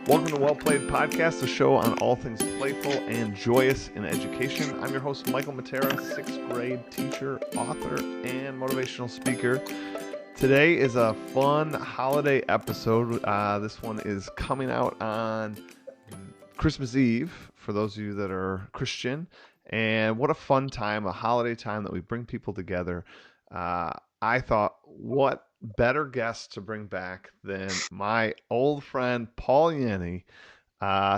Welcome to Well Played Podcast, a show on all things playful and joyous in education. I'm your host, MrMatera, 6th grade teacher, author, and motivational speaker. Today is a fun holiday episode. This one is coming out on Christmas Eve for those of you that are Christian. And what a fun time, a holiday time that we bring people together. I thought, what better guest to bring back than my old friend, Paul Yanni.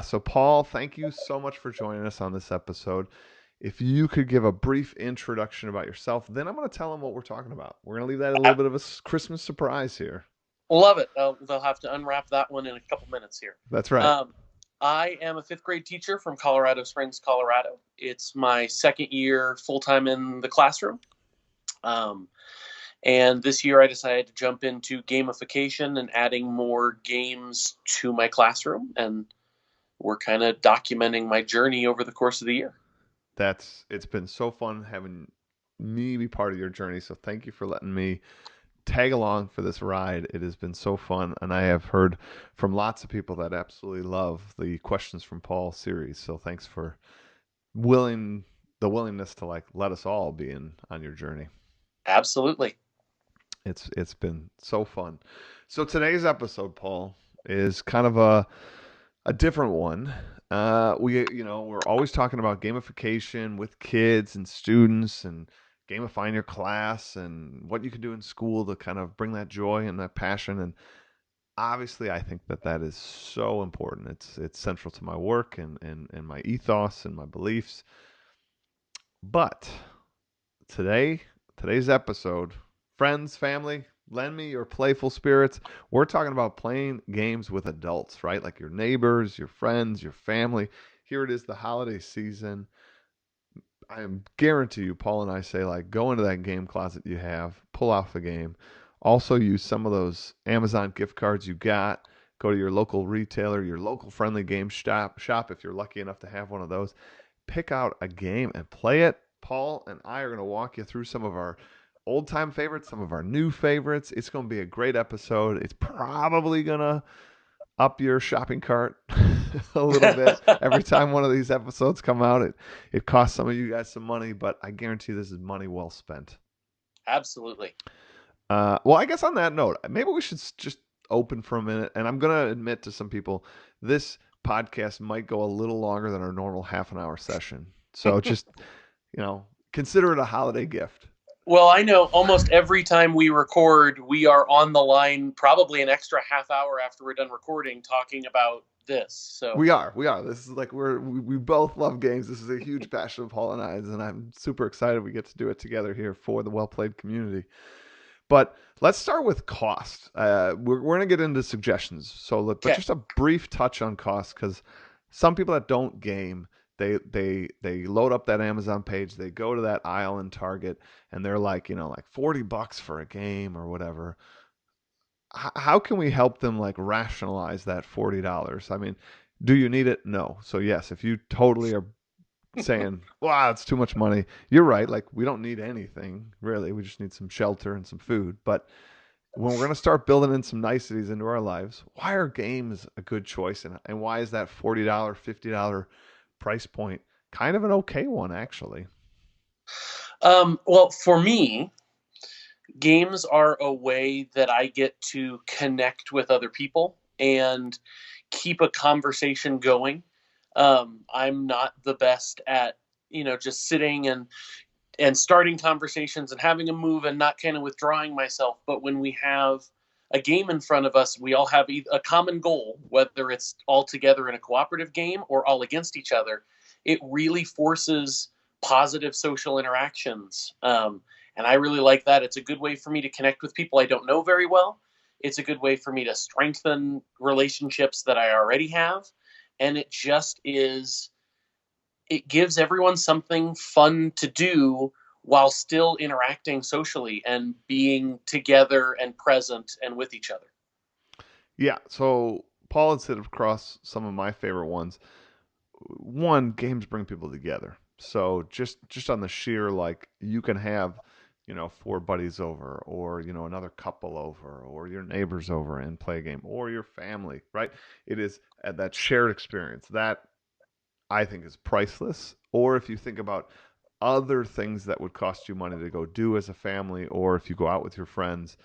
So Paul, thank you so much for joining us on this episode. If you could give a brief introduction about yourself, then I'm going to tell them what we're talking about. We're going to leave that a little bit of a Christmas surprise here. Love it. They'll have to unwrap that one in a couple minutes here. That's right. I am a 5th grade teacher from Colorado Springs, Colorado. It's my second year full-time in the classroom. And this year I decided to jump into gamification and adding more games to my classroom. And we're kind of documenting my journey over the course of the year. It's been so fun having me be part of your journey. So thank you for letting me tag along for this ride. It has been so fun. And I have heard from lots of people that absolutely love the Questions from Paul series. So thanks for willingness to let us all be on your journey. Absolutely. It's been so fun. So today's episode, Paul, is kind of a different one. We're always talking about gamification with kids and students and gamifying your class and what you can do in school to kind of bring that joy and that passion. And obviously, I think that is so important. It's central to my work and my ethos and my beliefs. But today's episode, friends, family, lend me your playful spirits. We're talking about playing games with adults, right? Like your neighbors, your friends, your family. Here it is, the holiday season. I guarantee you, Paul and I say, go into that game closet you have, pull off the game. Also use some of those Amazon gift cards you got. Go to your local retailer, your local friendly game shop if you're lucky enough to have one of those. Pick out a game and play it. Paul and I are going to walk you through some of our old-time favorites, some of our new favorites. It's going to be a great episode. It's probably going to up your shopping cart a little bit. Every time one of these episodes come out, it costs some of you guys some money, but I guarantee this is money well spent. Absolutely. Well, I guess on that note, maybe we should just open for a minute. And I'm going to admit to some people, this podcast might go a little longer than our normal half-an-hour session. So just, consider it a holiday gift. Well, I know almost every time we record, we are on the line probably an extra half hour after we're done recording talking about this. So we are. This is we both love games. This is a huge passion of Paul and I's, and I'm super excited we get to do it together here for the Well Played community. But let's start with cost. We're going to get into suggestions. But just a brief touch on cost, because some people that don't game, they load up that Amazon page, they go to that aisle in Target, and they're like $40 for a game or whatever. How can we help them rationalize that $40? I mean, do you need it? No. So yes, if you totally are saying, wow, it's too much money, you're right. We don't need anything really. We just need some shelter and some food. But when we're going to start building in some niceties into our lives, why are games a good choice? And why is that $40, $50 price point kind of an okay one, actually? Well, for me, games are a way that I get to connect with other people and keep a conversation going. I'm not the best at, just sitting and starting conversations and having a move and not kind of withdrawing myself. But when we have a game in front of us, we all have a common goal, whether it's all together in a cooperative game or all against each other. It really forces positive social interactions. And I really like that. It's a good way for me to connect with people I don't know very well. It's a good way for me to strengthen relationships that I already have. And it gives everyone something fun to do while still interacting socially and being together and present and with each other. Yeah. So Paul had said across some of my favorite ones. One, games bring people together. So just on the sheer, you can have four buddies over, or another couple over, or your neighbors over and play a game, or your family, right? It is that shared experience that I think is priceless. Or if you think about other things that would cost you money to go do as a family, or if you go out with your friends,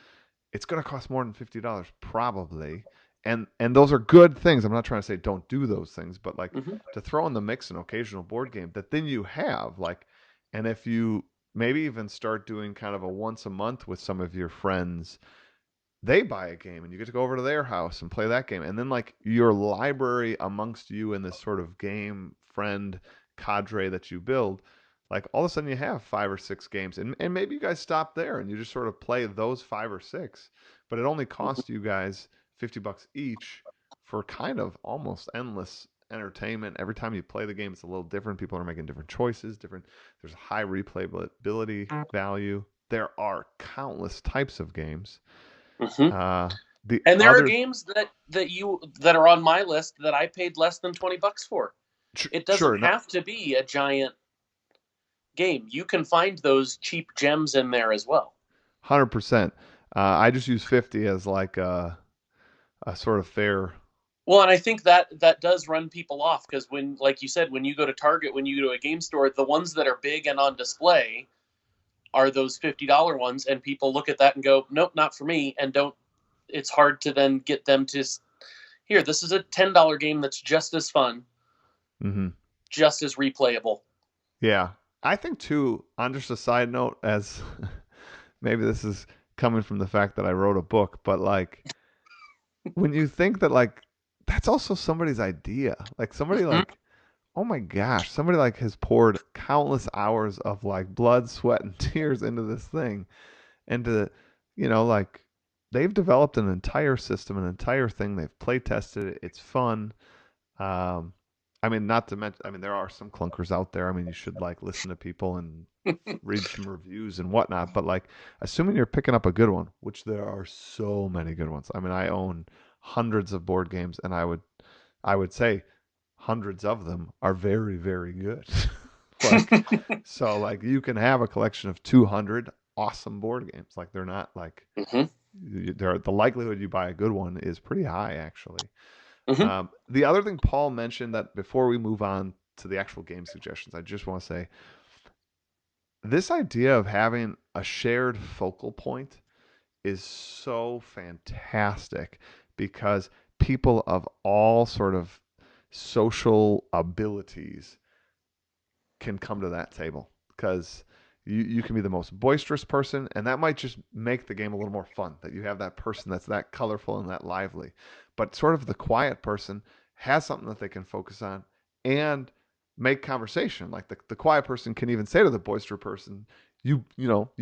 it's going to cost more than $50 probably. And those are good things. I'm not trying to say don't do those things, but like Hmm. to throw in the mix an occasional board game that then you have like, and if you maybe even start doing kind of a once a month with some of your friends, they buy a game and you get to go over to their house and play that game. And then like your library amongst you and this sort of game friend cadre that you build, like all of a sudden you have five or six games. And maybe you guys stop there and you just sort of play those five or six. But it only costs you guys $50 each for kind of almost endless entertainment. Every time you play the game, it's a little different. People are making different choices, different. There's a high replayability value. There are countless types of games. Hmm. Uh, the And there are other, games that are on my list that I paid less than $20 for. It doesn't sure, no, have to be a giant game. You can find those cheap gems in there as well. 100%. I just use 50 as like a sort of fair. Well, and I think that does run people off because when, like you said, when you go to Target, when you go to a game store, the ones that are big and on display are those $50 ones, and people look at that and go, "Nope, not for me," and don't. It's hard to then get them to here. This is a $10 game that's just as fun, Hmm. just as replayable. Yeah. I think, too, on just a side note, as maybe this is coming from the fact that I wrote a book, but like when you think that, like, that's also somebody's idea. Like, somebody, Mm-hmm. like, oh my gosh, somebody, like, has poured countless hours of, like, blood, sweat, and tears into this thing. And to, like, they've developed an entire system, an entire thing. They've play tested it. It's fun. Um, I mean, not to mention, I mean, there are some clunkers out there. I mean, you should like listen to people and read some reviews and whatnot. But like, assuming you're picking up a good one, which there are so many good ones. I mean, I own hundreds of board games, and I would say hundreds of them are very, very good. Like, so like you can have a collection of 200 awesome board games. Like they're not like Mm-hmm. the likelihood you buy a good one is pretty high actually. Mm-hmm. The other thing Paul mentioned that before we move on to the actual game suggestions, I just want to say this idea of having a shared focal point is so fantastic because people of all sort of social abilities can come to that table because you can be the most boisterous person, and that might just make the game a little more fun that you have that person that's that colorful and that lively. But sort of the quiet person has something that they can focus on and make conversation. Like the quiet person can even say to the boisterous person, you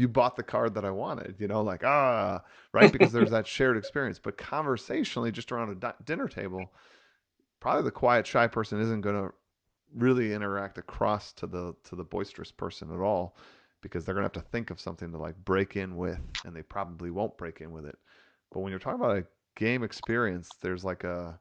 bought the card that I wanted, like right, because there's that shared experience. But conversationally, just around a dinner table, probably the quiet shy person isn't going to really interact across to the boisterous person at all because they're going to have to think of something to like break in with, and they probably won't break in with it. But when you're talking about a game experience, there's a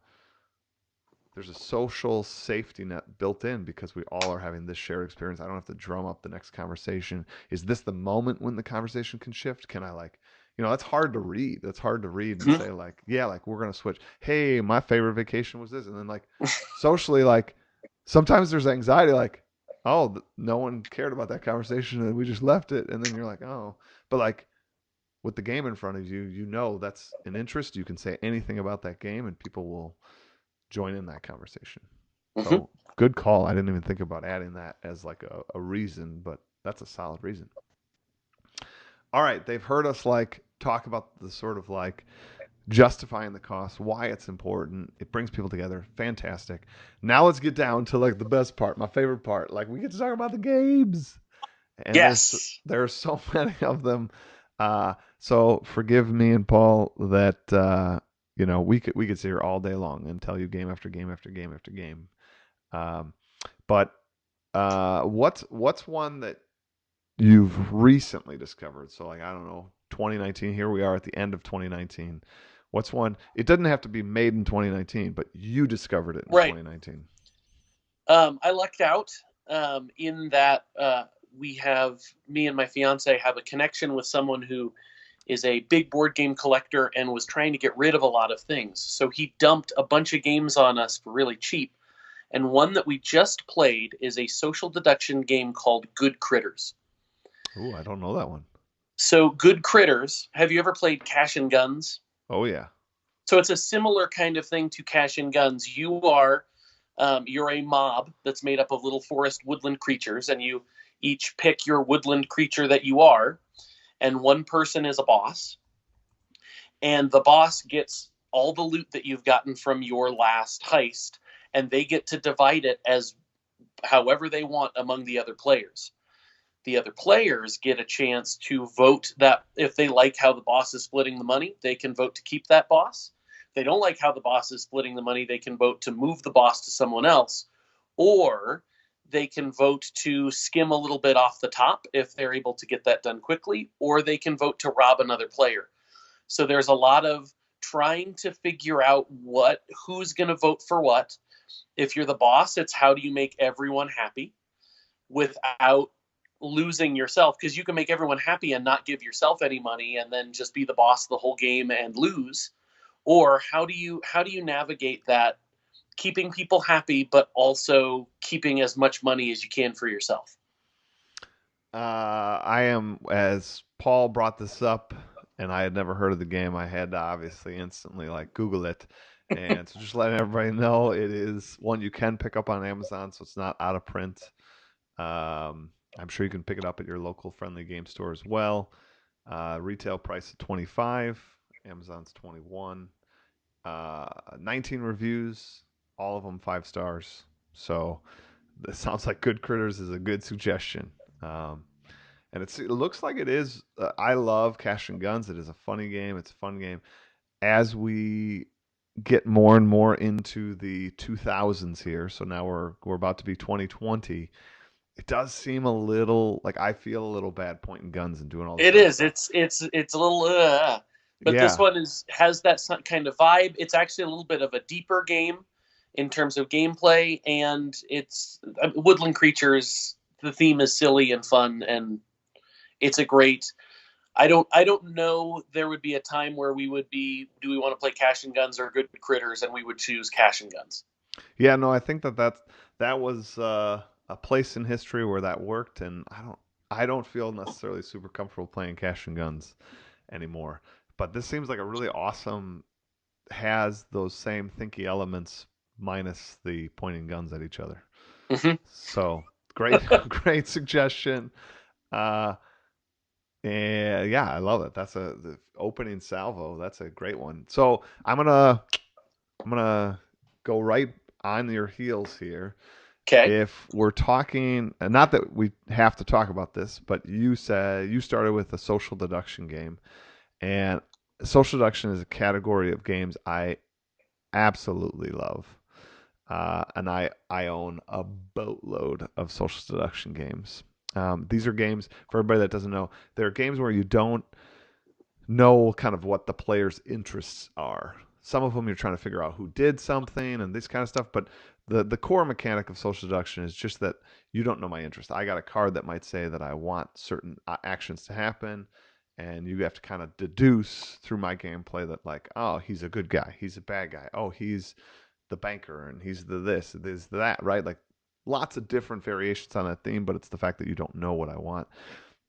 social safety net built in because we all are having this shared experience. I don't have to drum up the next conversation. Is this the moment when the conversation can shift? Can I like, that's hard to read. That's hard to read and Mm-hmm. say like, yeah, like we're gonna switch. Hey, my favorite vacation was this, and then like socially, like sometimes there's anxiety, like, oh, no one cared about that conversation and we just left it, and then you're like, oh, but like with the game in front of you, that's an interest. You can say anything about that game, and people will join in that conversation. Mm-hmm. So good call. I didn't even think about adding that as like a reason, but that's a solid reason. All right, they've heard us like talk about the sort of like justifying the cost, why it's important. It brings people together. Fantastic. Now let's get down to like the best part, my favorite part. Like we get to talk about the games, and Yes. there's so many of them. So forgive me and Paul that we could sit here all day long and tell you game after game after game after game. Um, but what's one that you've recently discovered? So like I don't know, 2019. Here we are at the end of 2019. What's one? It doesn't have to be made in 2019, but you discovered it in Right. 2019. I lucked out in that we have me and my fiance have a connection with someone who is a big board game collector and was trying to get rid of a lot of things. So he dumped a bunch of games on us for really cheap. And one that we just played is a social deduction game called Good Critters. Ooh, I don't know that one. So Good Critters, have you ever played Cash and Guns? Oh yeah. So it's a similar kind of thing to Cash and Guns. You're a mob that's made up of little forest woodland creatures, and you each pick your woodland creature that you are, and one person is a boss, and the boss gets all the loot that you've gotten from your last heist, and they get to divide it as however they want among the other players. The other players get a chance to vote that if they like how the boss is splitting the money, they can vote to keep that boss. If they don't like how the boss is splitting the money, they can vote to move the boss to someone else, or they can vote to skim a little bit off the top if they're able to get that done quickly, or they can vote to rob another player. So there's a lot of trying to figure out who's going to vote for what. If you're the boss, it's how do you make everyone happy without losing yourself, because you can make everyone happy and not give yourself any money and then just be the boss the whole game and lose. Or how do you navigate that, keeping people happy but also keeping as much money as you can for yourself? I am, as Paul brought this up, and I had never heard of the game. I had to obviously instantly like Google it, and so just letting everybody know, it is one you can pick up on Amazon, so it's not out of print. I'm sure you can pick it up at your local friendly game store as well. Retail price of 25, Amazon's 21. 19 reviews, all of them 5 stars. So it sounds like Good Critters is a good suggestion. Um, and it looks like it is. I love Cash and Guns. It is a funny game. It's a fun game. As we get more and more into the 2000s here, so now we're about to be 2020. It does seem a little like I feel a little bad pointing guns and doing all this It kind of is. stuff. It's a little, but this Yeah, one has that kind of vibe. It's actually a little bit of a deeper game in terms of gameplay, and it's woodland creatures. The theme is silly and fun, and it's a great. I don't know. There would be a time where we would be. Do we want to play Cash and Guns or Good Critters? And we would choose Cash and Guns. yeah. No, I think that was a place in history where that worked, and I don't feel necessarily super comfortable playing Cash and Guns anymore. But this seems like a really awesome, has those same thinky elements minus the pointing guns at each other. Mm-hmm. So great, great suggestion. Uh, and yeah, I love it. That's the opening salvo. That's a great one. So I'm gonna go right on your heels here. Okay. If we're talking, and not that we have to talk about this, but you said you started with a social deduction game, and social deduction is a category of games I absolutely love. And I own a boatload of social deduction games. These are games, for everybody that doesn't know, they're games where you don't know kind of what the player's interests are. Some of them you're trying to figure out who did something and this kind of stuff, but the core mechanic of social deduction is just that you don't know my interest. I got a card that might say that I want certain actions to happen, and you have to kind of deduce through my gameplay that like, oh, he's a good guy, he's a bad guy, oh, he's the banker, and he's the this, that, right? Like lots of different variations on that theme, but it's the fact that you don't know what I want.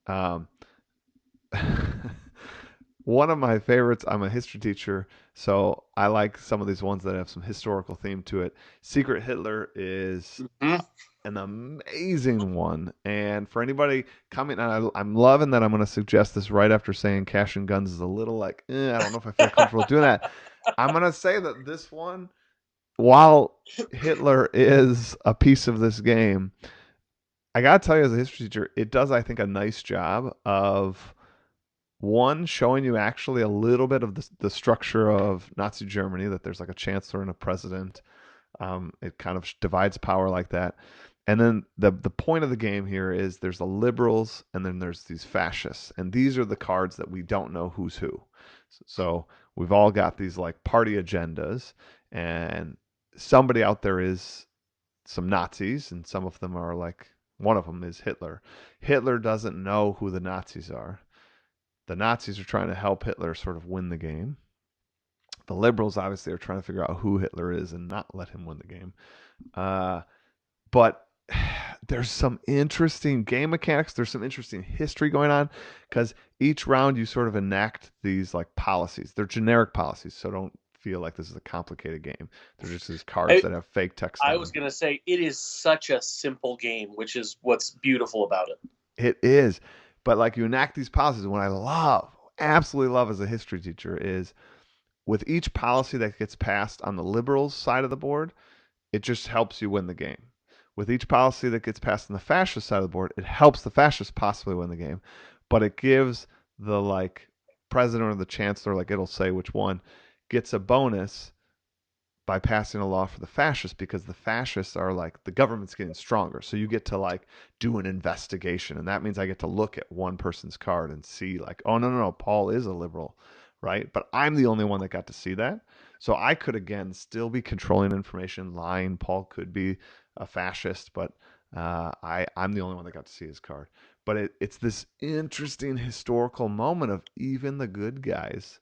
Um, One of my favorites, I'm a history teacher, so I like some of these ones that have some historical theme to it. Secret Hitler is Mm-hmm. an amazing one. And for anybody coming, and I'm loving that I'm going to suggest this right after saying Cash and Guns is a little like, I don't know if I feel comfortable doing that. I'm going to say that this one, while Hitler is a piece of this game, I got to tell you as a history teacher, it does, I think, a nice job of one showing you actually a little bit of the structure of Nazi Germany, that there's like a chancellor and a president. It kind of divides power like that. And then the point of the game here is there's the liberals and then there's these fascists. And these are the cards that we don't know who's who. So we've all got these like party agendas, and somebody out there is some Nazis, and some of them are like One of them is Hitler. Hitler doesn't know who the Nazis are. The Nazis are trying to help Hitler sort of win the game. The liberals obviously are trying to figure out who Hitler is and not let him win the game. Uh, but there's some interesting game mechanics. There's some interesting history going on because each round you sort of enact these like policies. They're generic policies, so don't feel like this is a complicated game. They're just these cards I, that have fake text I on was them. going to say it is such a simple game, which is what's beautiful about it. It is, but like you enact these policies. What I love, absolutely love as a history teacher is with each policy that gets passed on the liberals side of the board, it just helps you win the game. With each policy that gets passed on the fascist side of the board, it helps the fascists possibly win the game, but it gives the like president or the chancellor, like it'll say which one, gets a bonus by passing a law for the fascists because the fascists are like the government's getting stronger. So you get to like do an investigation. And that means I get to look at one person's card and see like, oh, no, no, no, Paul is a liberal, right? But I'm the only one that got to see that. So I could, again, still be controlling information, lying. Paul could be a fascist, but I'm the only one that got to see his card. But it's this interesting historical moment of even the good guys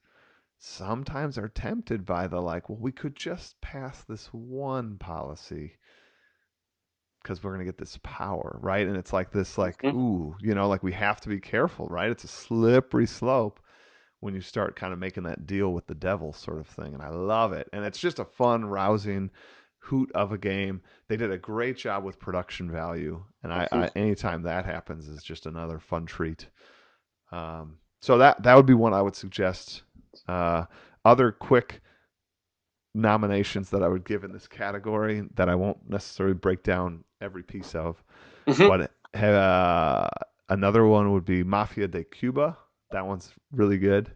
sometimes are tempted by the like, well, we could just pass this one policy because we're going to get this power, right? And it's like this, like, Mm-hmm. ooh, like we have to be careful, right? It's a slippery slope when you start kind of making that deal with the devil sort of thing. And I love it. And it's just a fun, rousing hoot of a game. They did a great job with production value. And Mm-hmm. anytime that happens is just another fun treat. So that would be one I would suggest. Uh, Other quick nominations that I would give in this category that I won't necessarily break down every piece of, Mm-hmm. but another one would be Mafia de Cuba. That one's really good.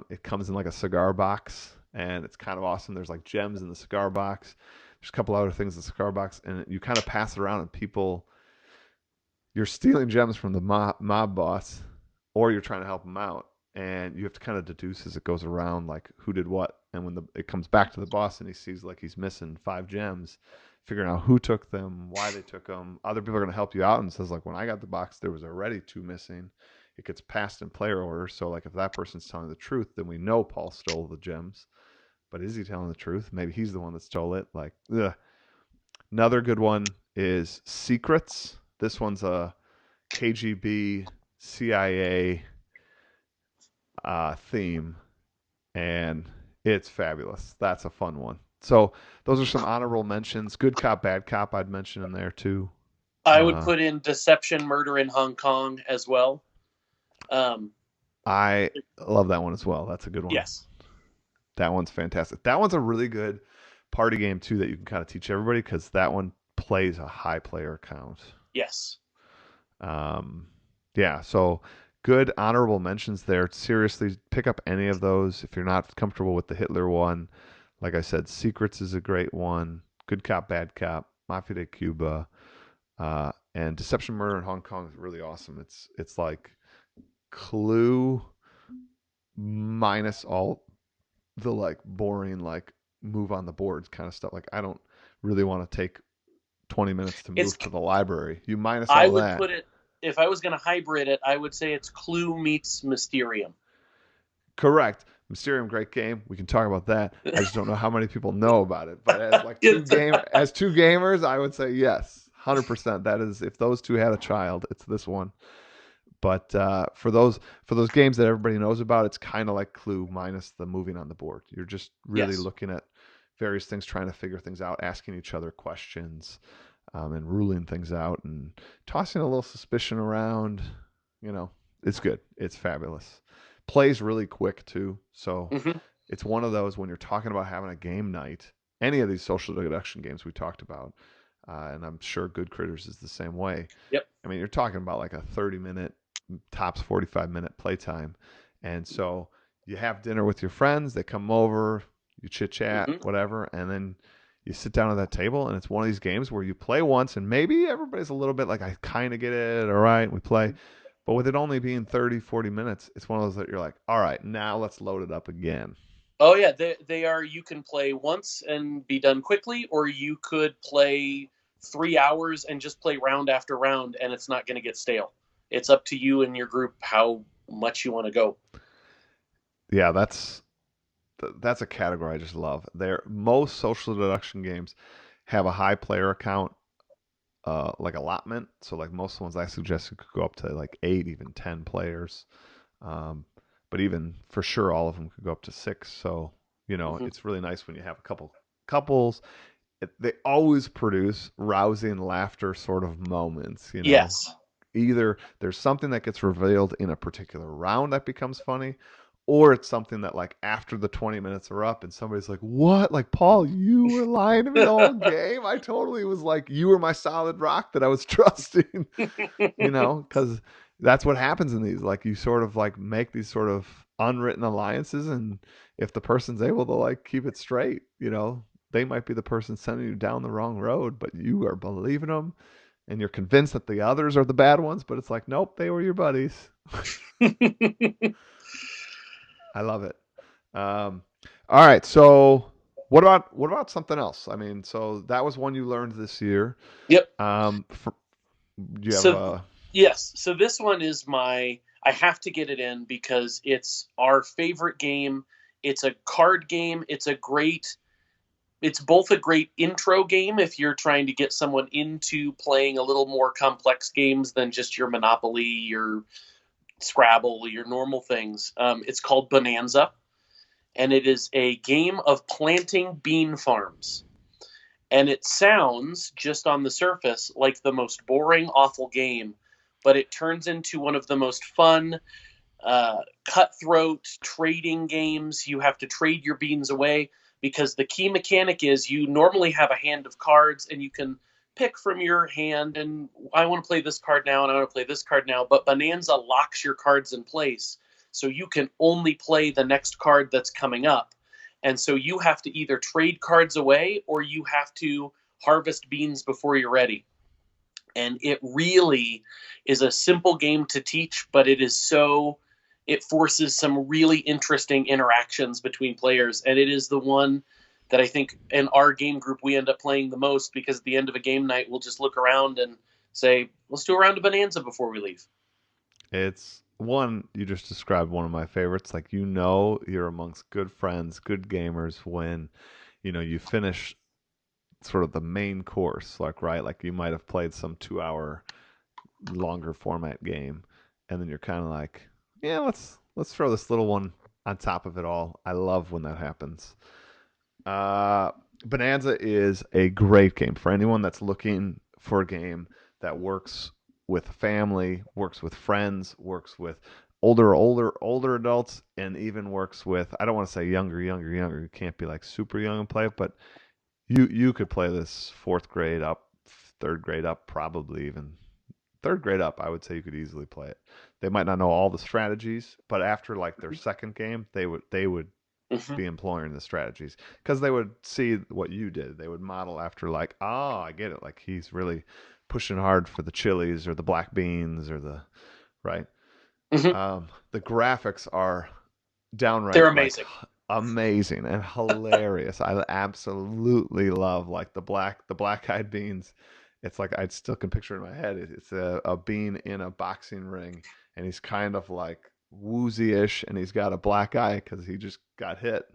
It comes in like a cigar box, and it's kind of awesome. There's like gems in the cigar box. There's a couple other things in the cigar box, and you kind of pass it around, and you're stealing gems from the mob boss, or you're trying to help him out, and you have to kind of deduce as it goes around, like who did what. And when it comes back to the boss, and he sees like he's missing 5 gems, figuring out who took them, why they took them. Other people are going to help you out, and says like when I got the box, there was already 2 missing. It gets passed in player order, so like if that person's telling the truth, then we know Paul stole the gems. But is he telling the truth? Maybe he's the one that stole it. Like, ugh. Another good one is Secrets. This one's a KGB CIA theme, and it's fabulous. That's a fun one. So those are some honorable mentions. Good Cop, Bad Cop, I'd mention in there too. I would Uh, put in Deception, Murder in Hong Kong as well. Um, I love that one as well. That's a good one. yes. That one's fantastic. That one's a really good party game too that you can kind of teach everybody because that one plays a high player count. Yes. Um, yeah, so good honorable mentions there. Seriously, pick up any of those if you're not comfortable with the Hitler one. Like I said, Secrets is a great one. Good Cop, Bad Cop, Mafia de Cuba, and Deception, Murder in Hong Kong is really awesome. It's like Clue minus all the like boring like move on the boards kind of stuff. Like I don't really want to take 20 minutes to It's move to the library. You minus I all would that. put it if I was going to hybrid it, I would say it's Clue meets Mysterium. Correct. Mysterium, great game. We can talk about that. I just don't know how many people know about it. But as like as two gamers, I would say yes, 100%. That is, if those two had a child, it's this one. But for those games that everybody knows about, it's kind of like Clue minus the moving on the board. You're just really Yes. looking at various things, trying to figure things out, asking each other questions, and ruling things out, and tossing a little suspicion around. You know, it's good. It's fabulous. Plays really quick too, so Mm-hmm. it's one of those when you're talking about having a game night. Any of these social deduction games we talked about, and I'm sure Good Critters is the same way. Yep. I mean, you're talking about like a 30-minute, tops 45-minute playtime. And so you have dinner with your friends, they come over, you chit chat, Mm-hmm. whatever, and then you sit down at that table, and it's one of these games where you play once, and maybe everybody's a little bit like, I kind of get it, all right, we play. But with it only being 30, 40 minutes, it's one of those that you're like, all right, now let's load it up again. Oh yeah, they are. You can play once and be done quickly, or you could play 3 hours and just play round after round, and it's not going to get stale. It's up to you and your group how much you want to go. Yeah, that's a category I just love. Most social deduction games have a high player account, like allotment. So like most ones I suggested could go up to like 8, even 10 players. Um, but even for sure, all of them could go up to 6. So Mm-hmm. it's really nice when you have a couple couples. They always produce rousing laughter sort of moments. Yes. Either there's something that gets revealed in a particular round that becomes funny, or it's something that like after the 20 minutes are up and somebody's like, what, like, Paul, you were lying to me the whole game. I totally was like, you were my solid rock that I was trusting. Because that's what happens in these, like, you sort of like make these sort of unwritten alliances, and if the person's able to like keep it straight, they might be the person sending you down the wrong road, but you are believing them and you're convinced that the others are the bad ones, but it's like, nope, they were your buddies. I love it. All right, so what about something else? I mean, so that was one you learned this year. Yep. Do you have So a? yes, so this one is my. I have to get it in because it's our favorite game. It's a card game. It's both a great intro game if you're trying to get someone into playing a little more complex games than just your Monopoly, your Scrabble, your normal things. It's called Bonanza, and it is a game of planting bean farms. And it sounds, just on the surface, like the most boring, awful game, but it turns into one of the most fun, cutthroat trading games. You have to trade your beans away because the key mechanic is you normally have a hand of cards and you can pick from your hand and I want to play this card now and I want to play this card now, but Bonanza locks your cards in place so you can only play the next card that's coming up. And so you have to either trade cards away or you have to harvest beans before you're ready. And it really is a simple game to teach, but it forces some really interesting interactions between players. And it is the one that I think in our game group we end up playing the most because at the end of a game night, we'll just look around and say, let's do a round of Bonanza before we leave. It's one you just described one of my favorites. Like, you're amongst good friends, good gamers when you finish sort of the main course, like, right, like you might have played some 2 hour longer format game, and then you're kind of like, yeah, let's throw this little one on top of it all. I love when that happens. uh Bonanza is a great game for anyone that's looking for a game that works with family, works with friends, works with older adults, and even works with, I don't want to say younger. You can't be like super young and play it, but you could play this fourth grade up, third grade up, probably even third grade up. I would say you could easily play it. They might not know all the strategies, but after like their second game, they would Mm-hmm. be employing the strategies because they would see what you did. They would model after, like, oh, I get it. Like, he's really pushing hard for the chilies or the black beans or the right. Mm-hmm. The graphics are They're downright like amazing. amazing and hilarious. I absolutely love like the black eyed beans. It's like I still can picture it in my head. It's a bean in a boxing ring, and he's kind of like woozy-ish, and he's got a black eye because he just got hit.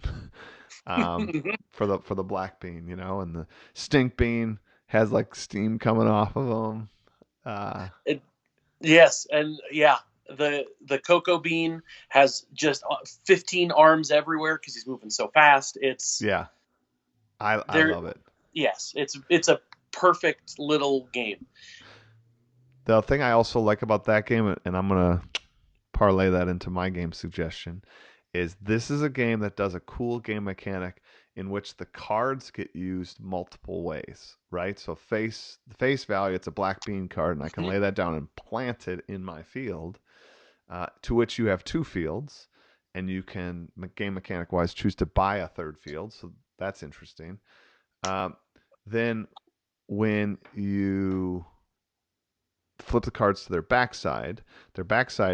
um, for the black bean, and the stink bean has like steam coming off of him. Uh, It, yes, and yeah, the cocoa bean has just 15 arms everywhere because he's moving so fast. It's yeah, I there. love it. Yes, it's a perfect little game. The thing I also like about that game, and I'm gonna parlay that into my game suggestion, is this is a game that does a cool game mechanic in which the cards get used multiple ways, right? So face value, it's a black bean card, and I can Mhm. lay that down and plant it in my field, to which you have two fields, and you can, game mechanic wise, choose to buy a third field. So that's interesting. Um, then when you flip the cards to their backside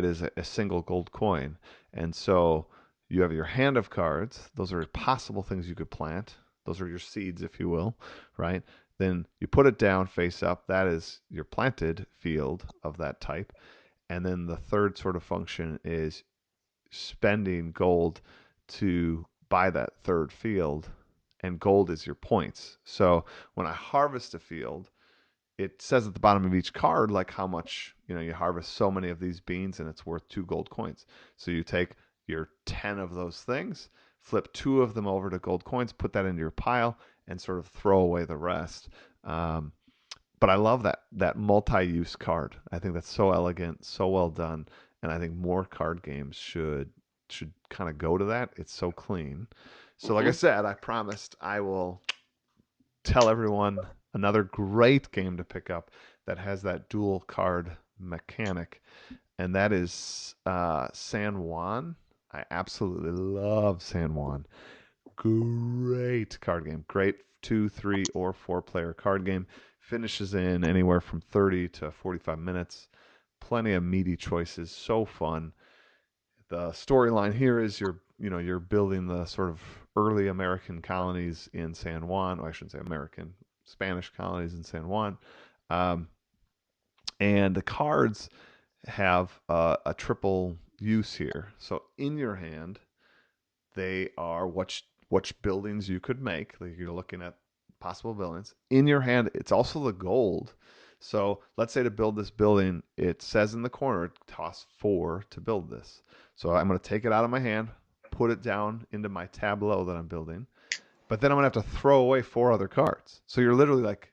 is a single gold coin. And so you have your hand of cards. Those are possible things you could plant. Those are your seeds, if you will, right? Then you put it down face up. That is your planted field of that type. And then the third sort of function is spending gold to buy that third field, and gold is your points. So when I harvest a field, it says at the bottom of each card like how much, you harvest so many of these beans and it's worth 2 gold coins. So you take your 10 of those things, flip 2 of them over to gold coins, put that into your pile, and sort of throw away the rest. But I love that multi-use card. I think that's so elegant, so well done, and I think more card games should kind of go to that. It's so clean. So like I Mm-hmm. said, I promised I will tell everyone another great game to pick up that has that dual card mechanic, and that is San Juan. I absolutely love San Juan. Great card game. Great 2, 3, or 4 player card game. Finishes in anywhere from 30 to 45 minutes. Plenty of meaty choices. So fun. The storyline here is you're building the sort of early American colonies in San Juan. Or I shouldn't say American, Spanish colonies in San Juan. Um, and the cards have a triple use here. So in your hand, they are which buildings you could make. Like you're looking at possible buildings. In your hand, it's also the gold. So let's say to build this building, it says in the corner, it costs 4 to build this. So I'm going to take it out of my hand, put it down into my tableau that I'm building, but then I'm going to have to throw away 4 other cards. So you're literally like,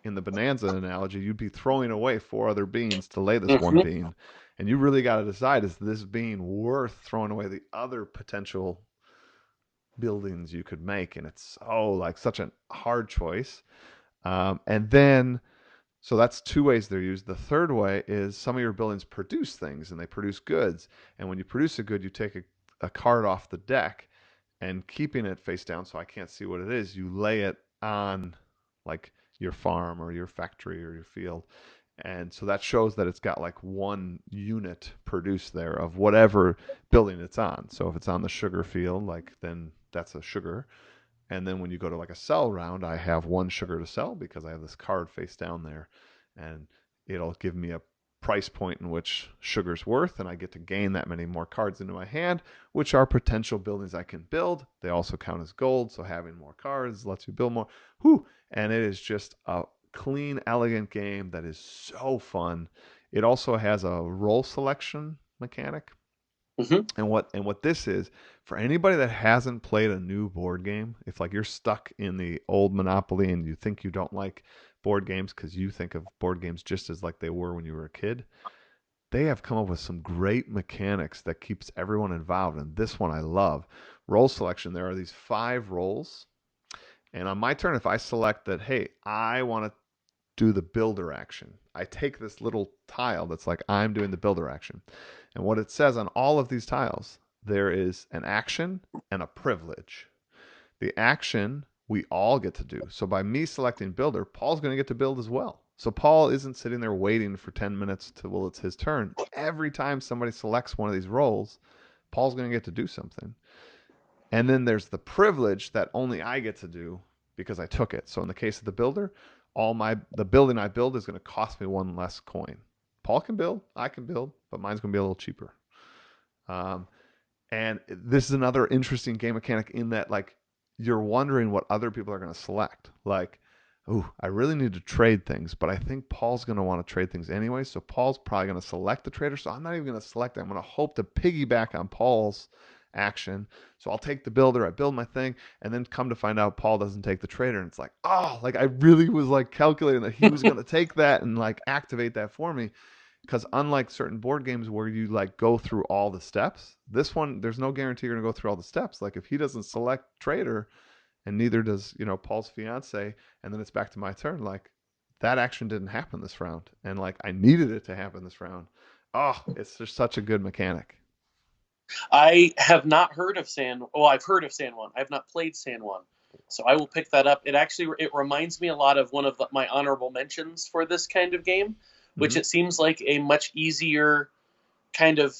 in the Bonanza analogy, you'd be throwing away 4 other beans to lay this one Mm-hmm. bean. And you really got to decide, is this bean worth throwing away the other potential buildings you could make? And it's like such a hard choice. And then, so that's 2 ways they're used. The third way is some of your buildings produce things and they produce goods. And when you produce a good, you take a card off the deck, and keeping it face down so I can't see what it is, you lay it on like your farm or your factory or your field. And so that shows that it's got like 1 unit produced there of whatever building it's on. So if it's on the sugar field, like then that's a sugar. And then when you go to like a sell round, I have 1 sugar to sell because I have this card face down there, and it'll give me a price point in which sugar's worth, and I get to gain that many more cards into my hand, which are potential buildings I can build. They also count as gold, so having more cards lets you build more. Whew! And it is just a clean, elegant game that is so fun. It also has a roll selection mechanic. Mm-hmm. And what this is, for anybody that hasn't played a new board game, if like you're stuck in the old Monopoly and you think you don't like board games because you think of board games just as like they were when you were a kid, they have come up with some great mechanics that keeps everyone involved. And this one I love. Roll selection. There are these 5 rolls, and on my turn, if I select that, hey, I want to do the builder action, I take this little tile that's like I'm doing the builder action. And what it says on all of these tiles, there is an action and a privilege. The action we all get to do. So by me selecting builder, Paul's going to get to build as well. So Paul isn't sitting there waiting for 10 minutes till it's his turn. Every time somebody selects one of these roles, Paul's going to get to do something. And then there's the privilege that only I get to do because I took it. So in the case of the builder, the building I build is going to cost me 1 less coin. Paul can build, I can build, but mine's going to be a little cheaper. And this is another interesting game mechanic in that like you're wondering what other people are going to select. Like, oh, I really need to trade things, but I think Paul's going to want to trade things anyway. So Paul's probably going to select the trader. So I'm not even going to select it. I'm going to hope to piggyback on Paul's action. So I'll take the builder, I build my thing, and then come to find out Paul doesn't take the trader. And it's like, oh, like I really was like calculating that he was going to take that and like activate that for me. Because unlike certain board games where you like go through all the steps, this one there's no guarantee you're gonna go through all the steps. Like if he doesn't select trader, and neither does Paul's fiance, and then it's back to my turn, like that action didn't happen this round, and like I needed it to happen this round. Oh, it's just such a good mechanic. I have not heard of San. Well, I've heard of San Juan. I have not played San Juan, so I will pick that up. It reminds me a lot of one of my honorable mentions for this kind of game, which Mm-hmm. it seems like a much easier kind of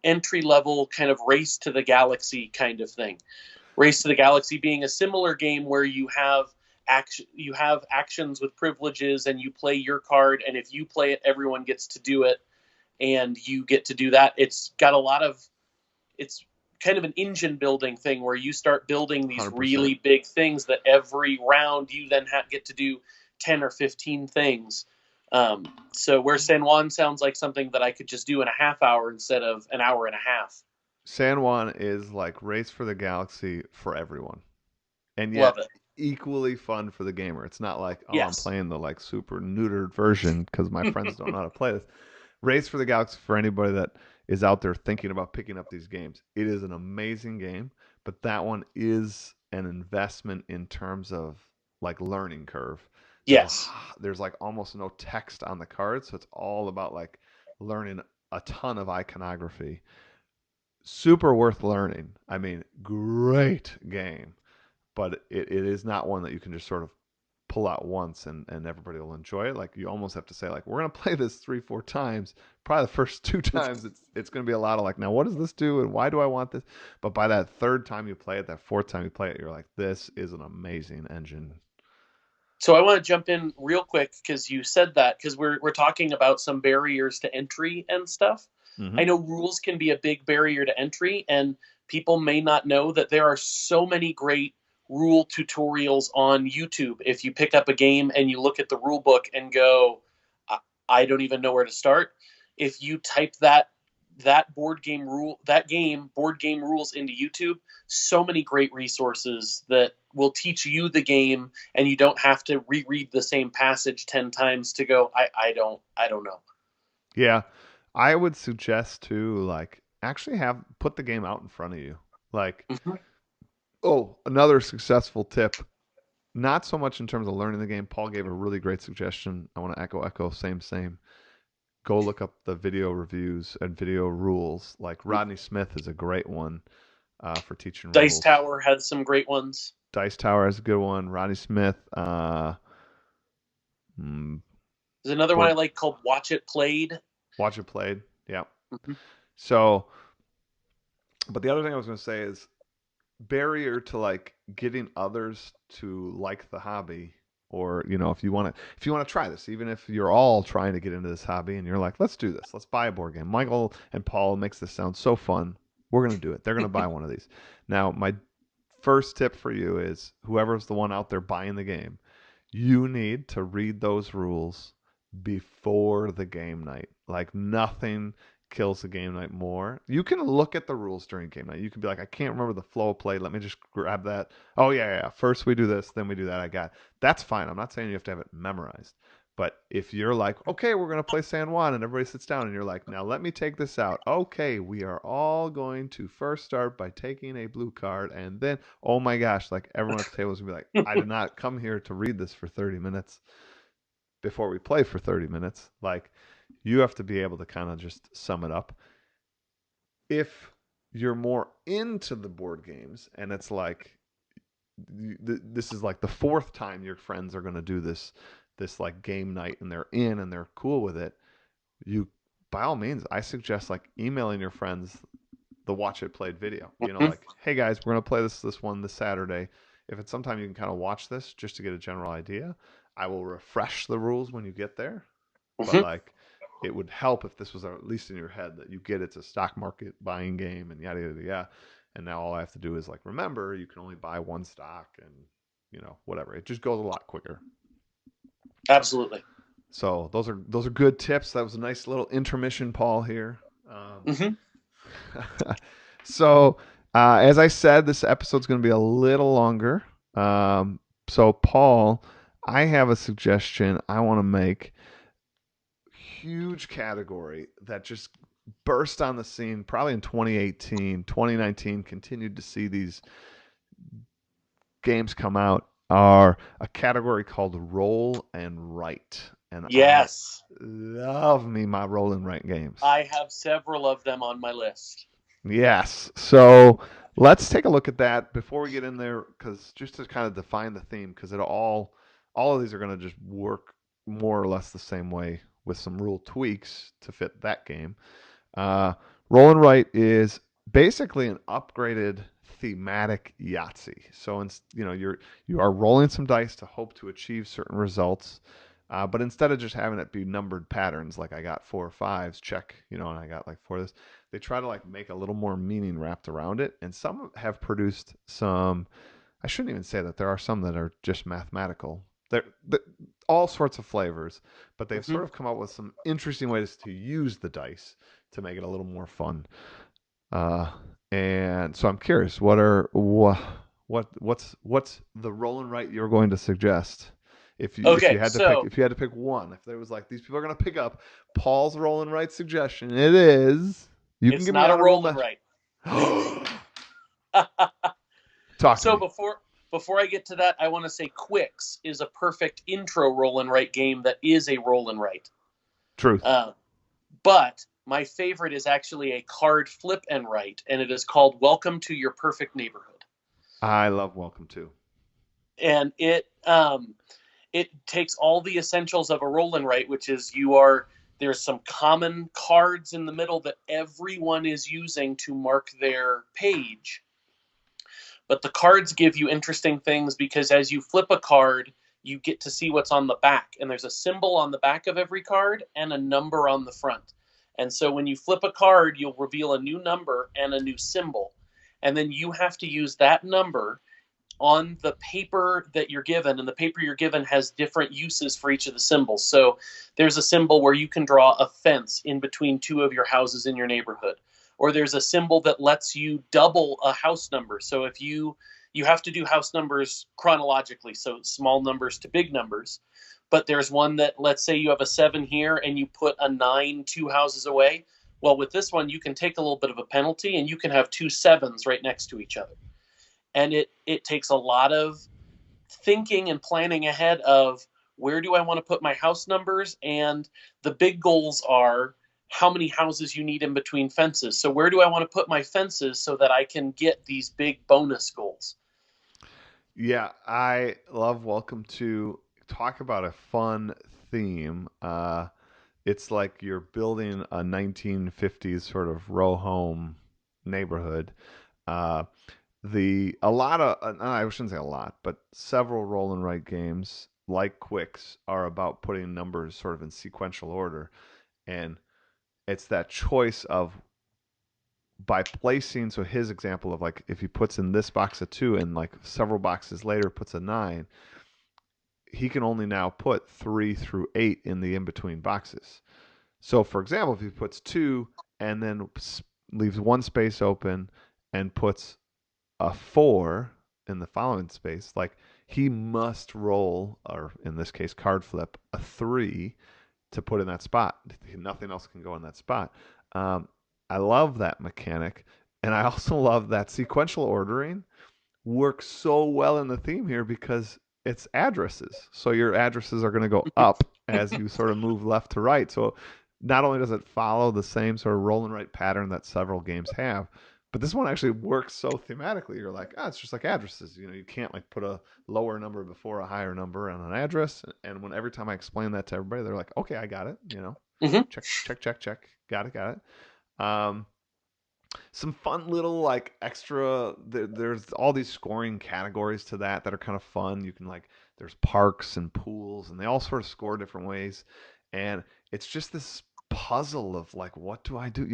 entry level kind of race to the galaxy kind of thing. Race to the Galaxy being a similar game where you have you have actions with privileges, and you play your card, and if you play it, everyone gets to do it, and you get to do that. It's got a lot of it's kind of an engine building thing where you start building these 100%. really big things that every round you then get to do 10 or 15 things. So where San Juan sounds like something that I could just do in a half hour instead of an hour and a half. San Juan is like Race for the Galaxy for everyone, and Love yet it. equally fun for the gamer. It's not like, oh, I'm Yes. playing the like super neutered version because my friends don't know how to play this. Race for the Galaxy, for anybody that is out there thinking about picking up these games, it is an amazing game, but that one is an investment in terms of like learning curve. There's a Yes. there's like almost no text on the cards, so it's all about like learning a ton of iconography. Super worth learning. I mean, great game, but it is not one that you can just sort of pull out once and everybody will enjoy it. Like you almost have to say like we're gonna play this 3-4 times. Probably the first 2 times it's gonna be a lot of like, now what does this do and why do I want this? But by that third time you play it, that fourth time you play it, you're like, this is an amazing engine. So I want to jump in real quick because you said that because we're talking about some barriers to entry and stuff. Mm-hmm. I know rules can be a big barrier to entry, and people may not know that there are so many great rule tutorials on YouTube. If you pick up a game and you look at the rule book and go, I don't even know where to start. If you type that board game rule that game board game rules into YouTube, so many great resources that will teach you the game, and you don't have to reread the same passage 10 times to go, I don't know. Yeah. I would suggest to like actually have put the game out in front of you. Like, Mm-hmm. oh, another successful tip. Not so much in terms of learning the game. Paul gave a really great suggestion. I want to echo, same. Go look up the video reviews and video rules. Like Rodney Smith is a great one for teaching Dice rules. Tower has some great ones. Dice Tower is a good one. Rodney Smith. Mm, There's another one I board, like called Watch It Played. Watch It Played. Yeah. Mm-hmm. So, but the other thing I was going to say is barrier to like getting others to like the hobby, or if you want to try this, even if you're all trying to get into this hobby and you're like, let's do this, let's buy a board game. Michael and Paul makes this sound so fun, we're going to do it. They're going to buy one of these. Now my first tip for you is whoever's the one out there buying the game, you need to read those rules before the game night. Like nothing kills the game night more. You can look at the rules during game night. You can be like, I can't remember the flow of play. Let me just grab that. Oh yeah. First we do this, then we do that. I got it. That's fine. I'm not saying you have to have it memorized. But if you're like, okay, we're gonna play San Juan, and everybody sits down, and you're like, now let me take this out. Okay, we are all going to first start by taking a blue card, and then, oh my gosh, like everyone at the table is gonna be like, I did not come here to read this for 30 minutes before we play for 30 minutes. Like, you have to be able to kind of just sum it up. If you're more into the board games and it's like this is like the fourth time your friends are going to do this like game night and they're in and they're cool with it, you by all means I suggest like emailing your friends the watch it played video, Mm-hmm. like, hey guys, we're going to play this one this Saturday. If it's sometime you can kind of watch this just to get a general idea, I will refresh the rules when you get there. But Mm-hmm. like, it would help if this was at least in your head that you get it's a stock market buying game and yada yada yada. And now all I have to do is like remember you can only buy one stock and whatever. It just goes a lot quicker. Absolutely. So those are good tips. That was a nice little intermission, Paul here. Mm-hmm. So as I said, this episode's going to be a little longer. So Paul, I have a suggestion I want to make. Huge category that just burst on the scene probably in 2018, 2019, continued to see these games come out, are a category called roll and write. And I Yes. love me my roll and write games. I have several of them on my list. Yes. So let's take a look at that before we get in there, because just to kind of define the theme, because all of these are going to just work more or less the same way with some rule tweaks to fit that game. Roll and write is basically an upgraded thematic Yahtzee. So, you are rolling some dice to hope to achieve certain results, but instead of just having it be numbered patterns, like I got four or fives, check, and I got like four of this, they try to like make a little more meaning wrapped around it. And some have produced some. I shouldn't even say that. There are some that are just mathematical. They're all sorts of flavors, but they've Hmm. sort of come up with some interesting ways to use the dice to make it a little more fun. Uh, and so I'm curious, what's the roll and write you're going to suggest? If you Okay, had to pick so if you had to pick one, if there was like these people are going to pick up Paul's roll and write suggestion, it is you can it's give me not a honorable roll and mention. write. Talk to So me. before I get to that, I want to say Quicks is a perfect intro roll and write game that is a roll and write. Truth. Uh, but my favorite is actually a card flip and write, and it is called Welcome to Your Perfect Neighborhood. I love Welcome to. And it takes all the essentials of a roll and write, which is there's some common cards in the middle that everyone is using to mark their page. But the cards give you interesting things because as you flip a card, you get to see what's on the back. And there's a symbol on the back of every card and a number on the front. And so when you flip a card, you'll reveal a new number and a new symbol. And then you have to use that number on the paper that you're given, and the paper you're given has different uses for each of the symbols. So there's a symbol where you can draw a fence in between two of your houses in your neighborhood, or there's a symbol that lets you double a house number. So if you have to do house numbers chronologically, so small numbers to big numbers. But there's one that, let's say you have a 7 here and you put a 9 two houses away. Well, with this one, you can take a little bit of a penalty and you can have two sevens right next to each other. And it takes a lot of thinking and planning ahead of where do I want to put my house numbers, and the big goals are how many houses you need in between fences. So where do I want to put my fences so that I can get these big bonus goals? Yeah, I love Welcome to. Talk about a fun theme. It's like you're building a 1950s sort of row home neighborhood. Uh, the a lot of I shouldn't say a lot, but several roll and write games like Quicks are about putting numbers sort of in sequential order, and it's that choice of by placing. So his example of like if he puts in this box a two and like several boxes later puts a nine, he can only now put 3 through 8 in the in between boxes. So, for example, if he puts two and then leaves one space open and puts a four in the following space, like he must roll, or in this case, card flip, a three to put in that spot. Nothing else can go in that spot. Um, I love that mechanic. And I also love that sequential ordering works so well in the theme here because it's addresses. So your addresses are going to go up as you sort of move left to right. So not only does it follow the same sort of roll and write pattern that several games have, but this one actually works so thematically. You're like, it's just like addresses. You can't like put a lower number before a higher number on an address. And when every time I explain that to everybody, they're like, okay, I got it. Mm-hmm. Check, check, check, check. Got it. Um, some fun little like extra there's all these scoring categories to that are kind of fun. You can like there's parks and pools and they all sort of score different ways, and it's just this puzzle of like what do I do,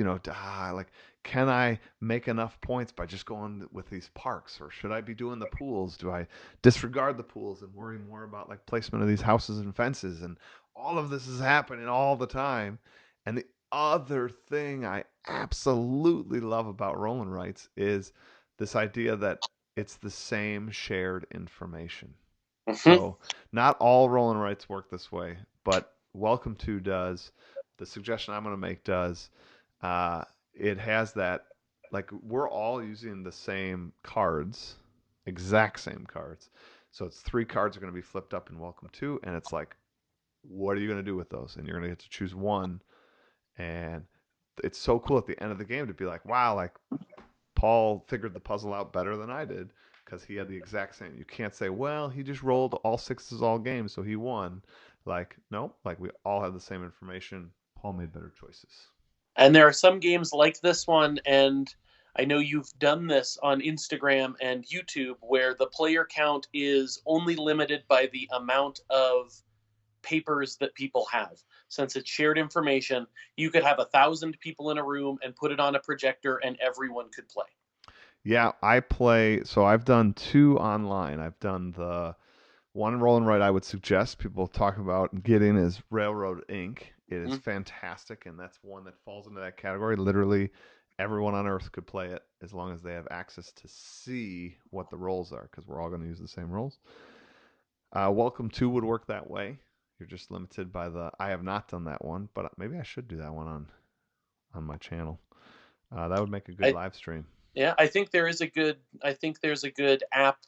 like can I make enough points by just going with these parks, or should I be doing the pools? Do I disregard the pools and worry more about like placement of these houses and fences? And all of this is happening all the time. And the other thing I absolutely love about roll and writes is this idea that it's the same shared information. Mm-hmm. So not all roll and writes work this way, but Welcome to does. The suggestion I'm going to make does. It has that, like we're all using the same cards, exact same cards. So it's three cards are going to be flipped up in Welcome to, and it's like, what are you going to do with those? And you're going to get to choose one, and it's so cool at the end of the game to be like, wow, like Paul figured the puzzle out better than I did because he had the exact same. You can't say, well, he just rolled all sixes all games, so he won. Like, no, like we all had the same information. Paul made better choices. And there are some games like this one, and I know you've done this on Instagram and YouTube where the player count is only limited by the amount of papers that people have. Since it's shared information, you could have 1,000 people in a room and put it on a projector and everyone could play. Yeah, I play. So I've done two online. I've done the one roll and write I would suggest people talk about getting is Railroad Inc. It is Mm. fantastic, and that's one that falls into that category. Literally, everyone on Earth could play it as long as they have access to see what the rolls are, because we're all going to use the same rolls. Welcome to would work that way. You're just limited by the. I have not done that one, but maybe I should do that one on my channel. That would make a good I live stream. Yeah, I think there's a good app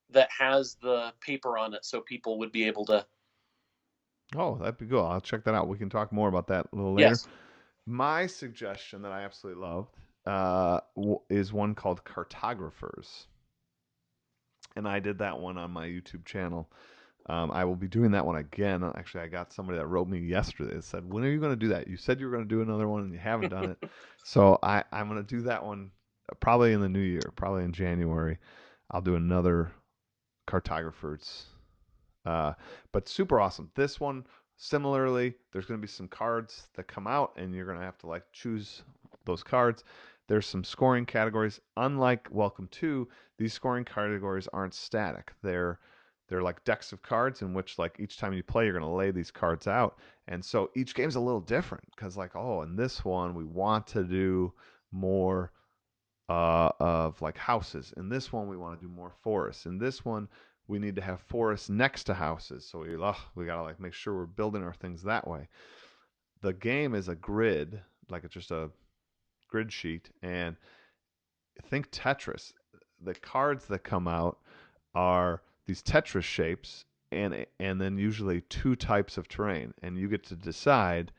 that has the paper on it so people would be able to. Oh, that'd be cool. I'll check that out. We can talk more about that a little later. Yes. My suggestion that I absolutely loved is one called Cartographers, and I did that one on my YouTube channel. I will be doing that one again. Actually, I got somebody that wrote me yesterday that said, "When are you going to do that? You said you were going to do another one, and you haven't done it." So I'm going to do that one probably in the new year, probably in January. I'll do another Cartographers, uh, but super awesome. This one, similarly, there's going to be some cards that come out, and you're going to have to like choose those cards. There's some scoring categories. Unlike Welcome to, these scoring categories aren't static. They're like decks of cards in which like each time you play, you're going to lay these cards out, and so each game's a little different because like oh, in this one we want to do more of like houses. In this one, we want to do more forests. In this one, we need to have forests next to houses. So we gotta like make sure we're building our things that way. The game is a grid, like it's just a grid sheet, and think Tetris. The cards that come out are these Tetris shapes, and then usually two types of terrain, and you get to decide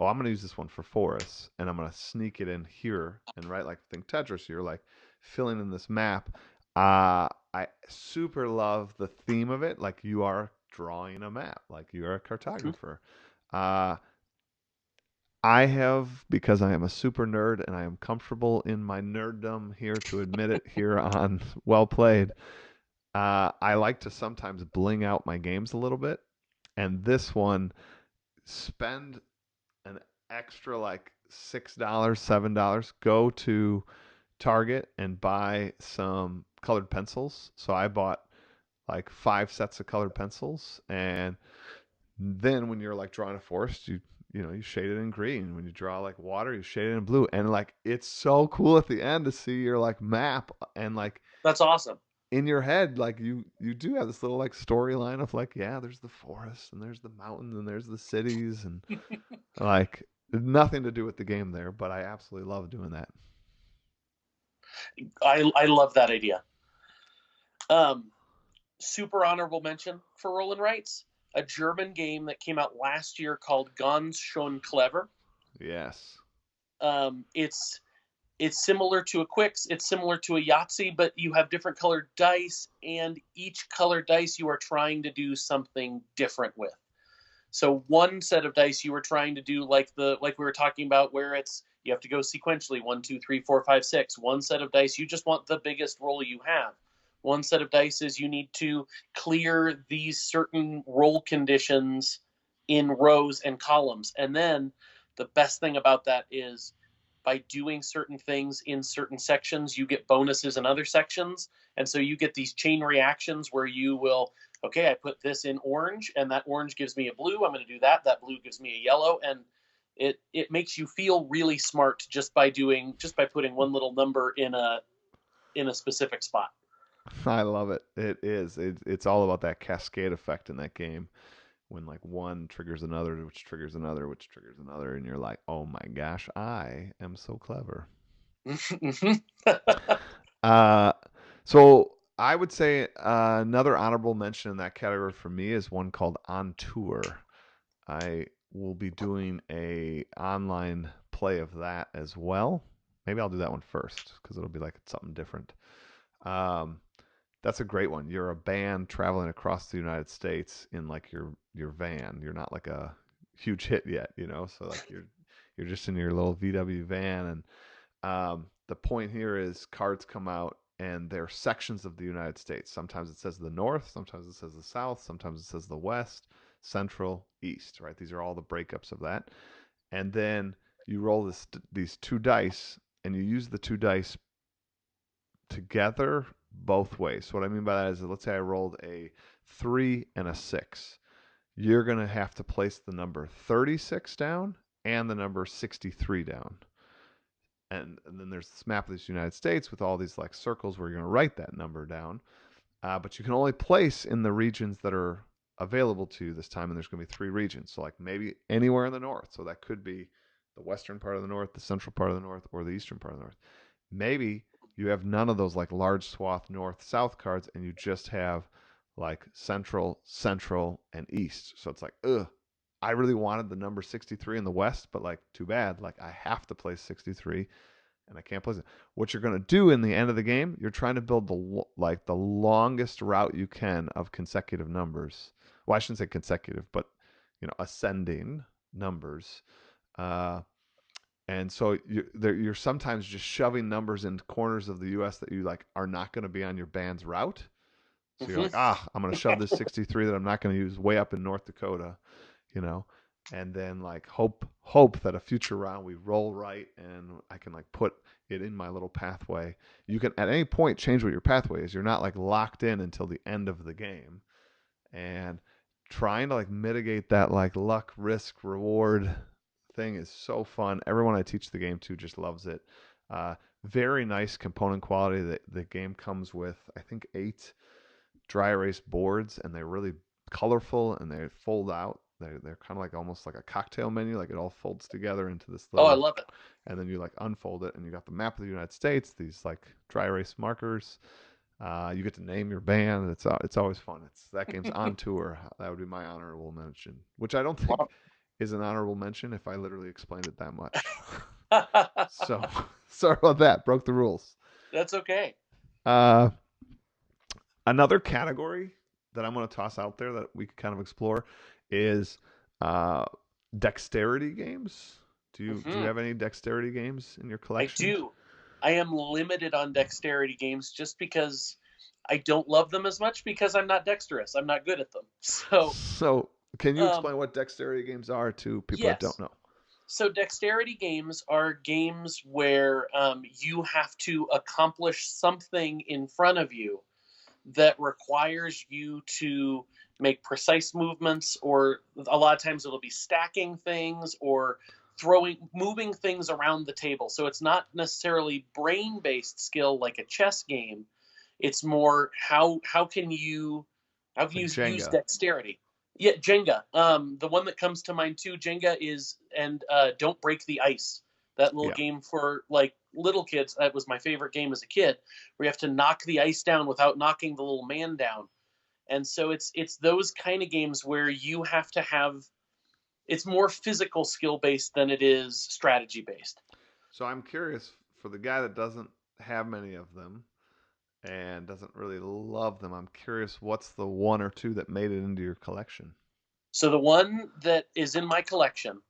oh, I'm going to use this one for forests, and I'm going to sneak it in here and right like think Tetris. You're like filling in this map. I super love the theme of it. Like you are drawing a map, like you are a Mhm. cartographer. Uh, I have because I am a super nerd and I am comfortable in my nerddom here to admit it here on Well Played. I like to sometimes bling out my games a little bit, and this one spend an extra like $6, $7, go to Target and buy some colored pencils. So I bought like 5 sets of colored pencils, and then when you're like drawing a forest, you shade it in green. When you draw like water, you shade it in blue, and like it's so cool at the end to see your like map and like That's awesome. in your head like you do have this little like storyline of like yeah there's the forest and there's the mountains and there's the cities and like nothing to do with the game there, but I absolutely love doing that. I love that idea. Um, Super honorable mention for Roll and Rights, a German game that came out last year called Ganz schon clever. Yes. It's similar to a Quicks, it's similar to a Yahtzee, but you have different colored dice, and each colored dice you are trying to do something different with. So one set of dice you were trying to do like we were talking about, where it's you have to go sequentially 1, 2, 3, 4, 5, 6. One set of dice you just want the biggest roll you have. One set of dice is you need to clear these certain roll conditions in rows and columns. And then the best thing about that is by doing certain things in certain sections, you get bonuses in other sections. And so you get these chain reactions where you will, okay, I put this in orange, and that orange gives me a blue. I'm going to do that. That blue gives me a yellow. And it makes you feel really smart just by putting one little number in a specific spot. I love it. It is. It's all about that cascade effect in that game when like one triggers another, which triggers another, which triggers another, and you're like, oh my gosh, I am so clever. Uh, so I would say another honorable mention in that category for me is one called On Tour. I will be doing a online play of that as well. Maybe I'll do that one first because it'll be like something different. Um, that's a great one. You're a band traveling across the United States in like your van. You're not like a huge hit yet, you know. So like you're just in your little VW van, and the point here is cards come out and they're sections of the United States. Sometimes it says the North, sometimes it says the South, sometimes it says the West, Central, East, right? These are all the breakups of that. And then you roll these two dice and you use the two dice together both ways. So what I mean by that is, let's say I rolled a 3 and a 6. You're going to have to place the number 36 down and the number 63 down. And then there's this map of this United States with all these like circles where you're going to write that number down. But you can only place in the regions that are available to you this time, and there's going to be 3 regions. So like maybe anywhere in the north. So that could be the western part of the north, the central part of the north, or the eastern part of the north. Maybe you have none of those like large swath north south cards, and you just have like central, central, and east. So it's like, I really wanted the number 63 in the west, but like too bad. Like I have to place 63 and I can't place it. What you're going to do in the end of the game, you're trying to build the longest route you can of consecutive numbers. Well, I shouldn't say consecutive, but ascending numbers. Uh, and so you're sometimes just shoving numbers into corners of the U.S. that you like are not going to be on your band's route. So you're Hmm. like, I'm going to shove this 63 that I'm not going to use way up in North Dakota, you know, and then like hope that a future round we roll right and I can like put it in my little pathway. You can at any point change what your pathway is. You're not like locked in until the end of the game. And trying to like mitigate that like luck, risk, reward thing is so fun. Everyone I teach the game to just loves it. Uh, very nice component quality. That the game comes with, I think, 8 dry erase boards, and they're really colorful and they fold out. They're kind of like almost like a cocktail menu, like it all folds together into this Oh, I little, love it. and then you like unfold it, and you got the map of the United States, these like dry erase markers. You get to name your band. It's always fun. It's that game's on tour. That would be my honorable mention, which I don't think Wow. is an honorable mention if I literally explained it that much. So sorry about that. Broke the rules. That's okay. Uh, Another category that I'm going to toss out there that we could kind of explore is uh, dexterity games. Do you Hmm. have any dexterity games in your I collection? do. I am limited on dexterity games just because I don't love them as much because I'm not dexterous. I'm not good at them. So, So, can you um, explain what dexterity games are to people that don't yes. know? So, dexterity games are games where you have to accomplish something in front of you that requires you to make precise movements, or a lot of times it'll be stacking things or moving things around the table. So it's not necessarily brain based skill like a chess game. It's more how It's can like you use Jenga. dexterity. Yeah, Jenga. The one that comes to mind too, Jenga is, and don't break the ice. That little Yeah. game for like little kids. That was my favorite game as a kid, where you have to knock the ice down without knocking the little man down. And so it's those kind of games where you have to have, it's more physical skill based than it is strategy based. So I'm curious for the guy that doesn't have many of them and doesn't really love them. I'm curious what's the one or two that made it into your collection? So the one that is in my collection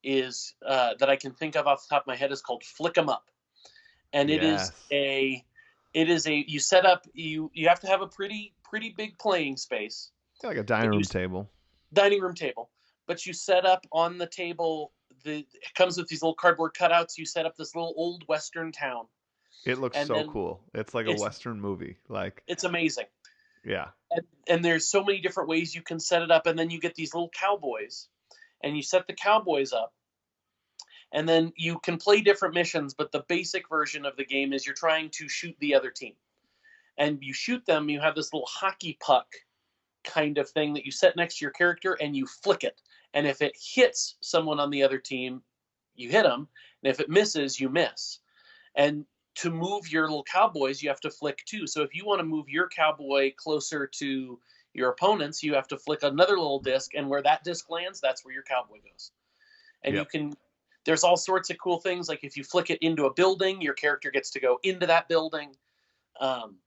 is that I can think of off the top of my head is called Flick 'em Up, and Yes. it is a you set up, you have to have a pretty big playing space, Yeah, like a dining and you room table. dining room table, but you set up on the table, it comes with these little cardboard cutouts. You set up this little old western town, It looks and so then cool. It's like a it's Western movie. Like, it's amazing. yeah. And there's so many different ways you can set it up, and then you get these little cowboys, and you set the cowboys up, and then you can play different missions. But the basic version of the game is you're trying to shoot the other team, and you shoot them. You have this little hockey puck kind of thing that you set next to your character, and you flick it. And if it hits someone on the other team, you hit them, and if it misses, you miss. And to move your little cowboys, you have to flick too. So if you want to move your cowboy closer to your opponents, you have to flick another little disc, and where that disc lands, that's where your cowboy goes. And you Yep. can, there's all sorts of cool things, like if you flick it into a building, your character gets to go into that building. Um,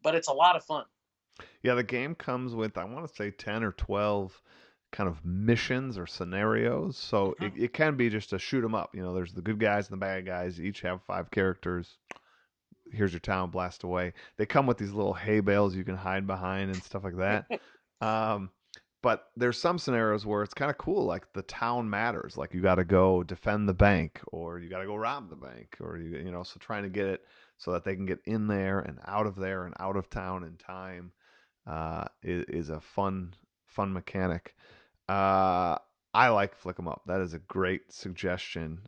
but it's a lot of fun. Yeah, the game comes with, I want to say, 10 or 12 kind of missions or scenarios. So Hmm. it can be just a shoot 'em up. There's the good guys and the bad guys. Each have 5 characters. Here's your town, blast away. They come with these little hay bales you can hide behind and stuff like that. Um, but there's some scenarios where it's kind of cool, like the town matters. Like you got to go defend the bank, or you got to go rob the bank, or so trying to get it so that they can get in there and out of town in time is a fun mechanic. Uh, I like Flick 'em Up. That is a great suggestion.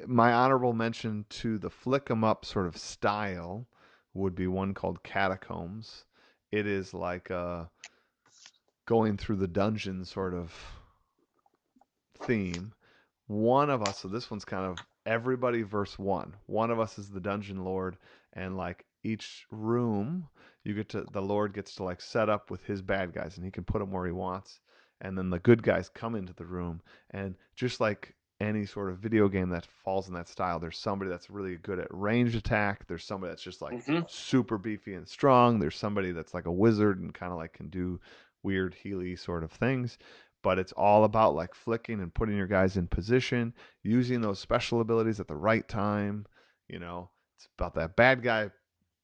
My honorable mention to the Flick 'em Up sort of style would be one called Catacombs. It is like going through the dungeon sort of theme. One of us, so this one's kind of everybody versus one. One of us is the dungeon lord, and like each room, the lord gets to like set up with his bad guys, and he can put them where he wants. And then the good guys come into the room, and just like any sort of video game that falls in that style, there's somebody that's really good at ranged attack. There's somebody that's just like Hmm. super beefy and strong. There's somebody that's like a wizard and kind of like can do weird healy sort of things, but it's all about like flicking and putting your guys in position, using those special abilities at the right time. It's about that bad guy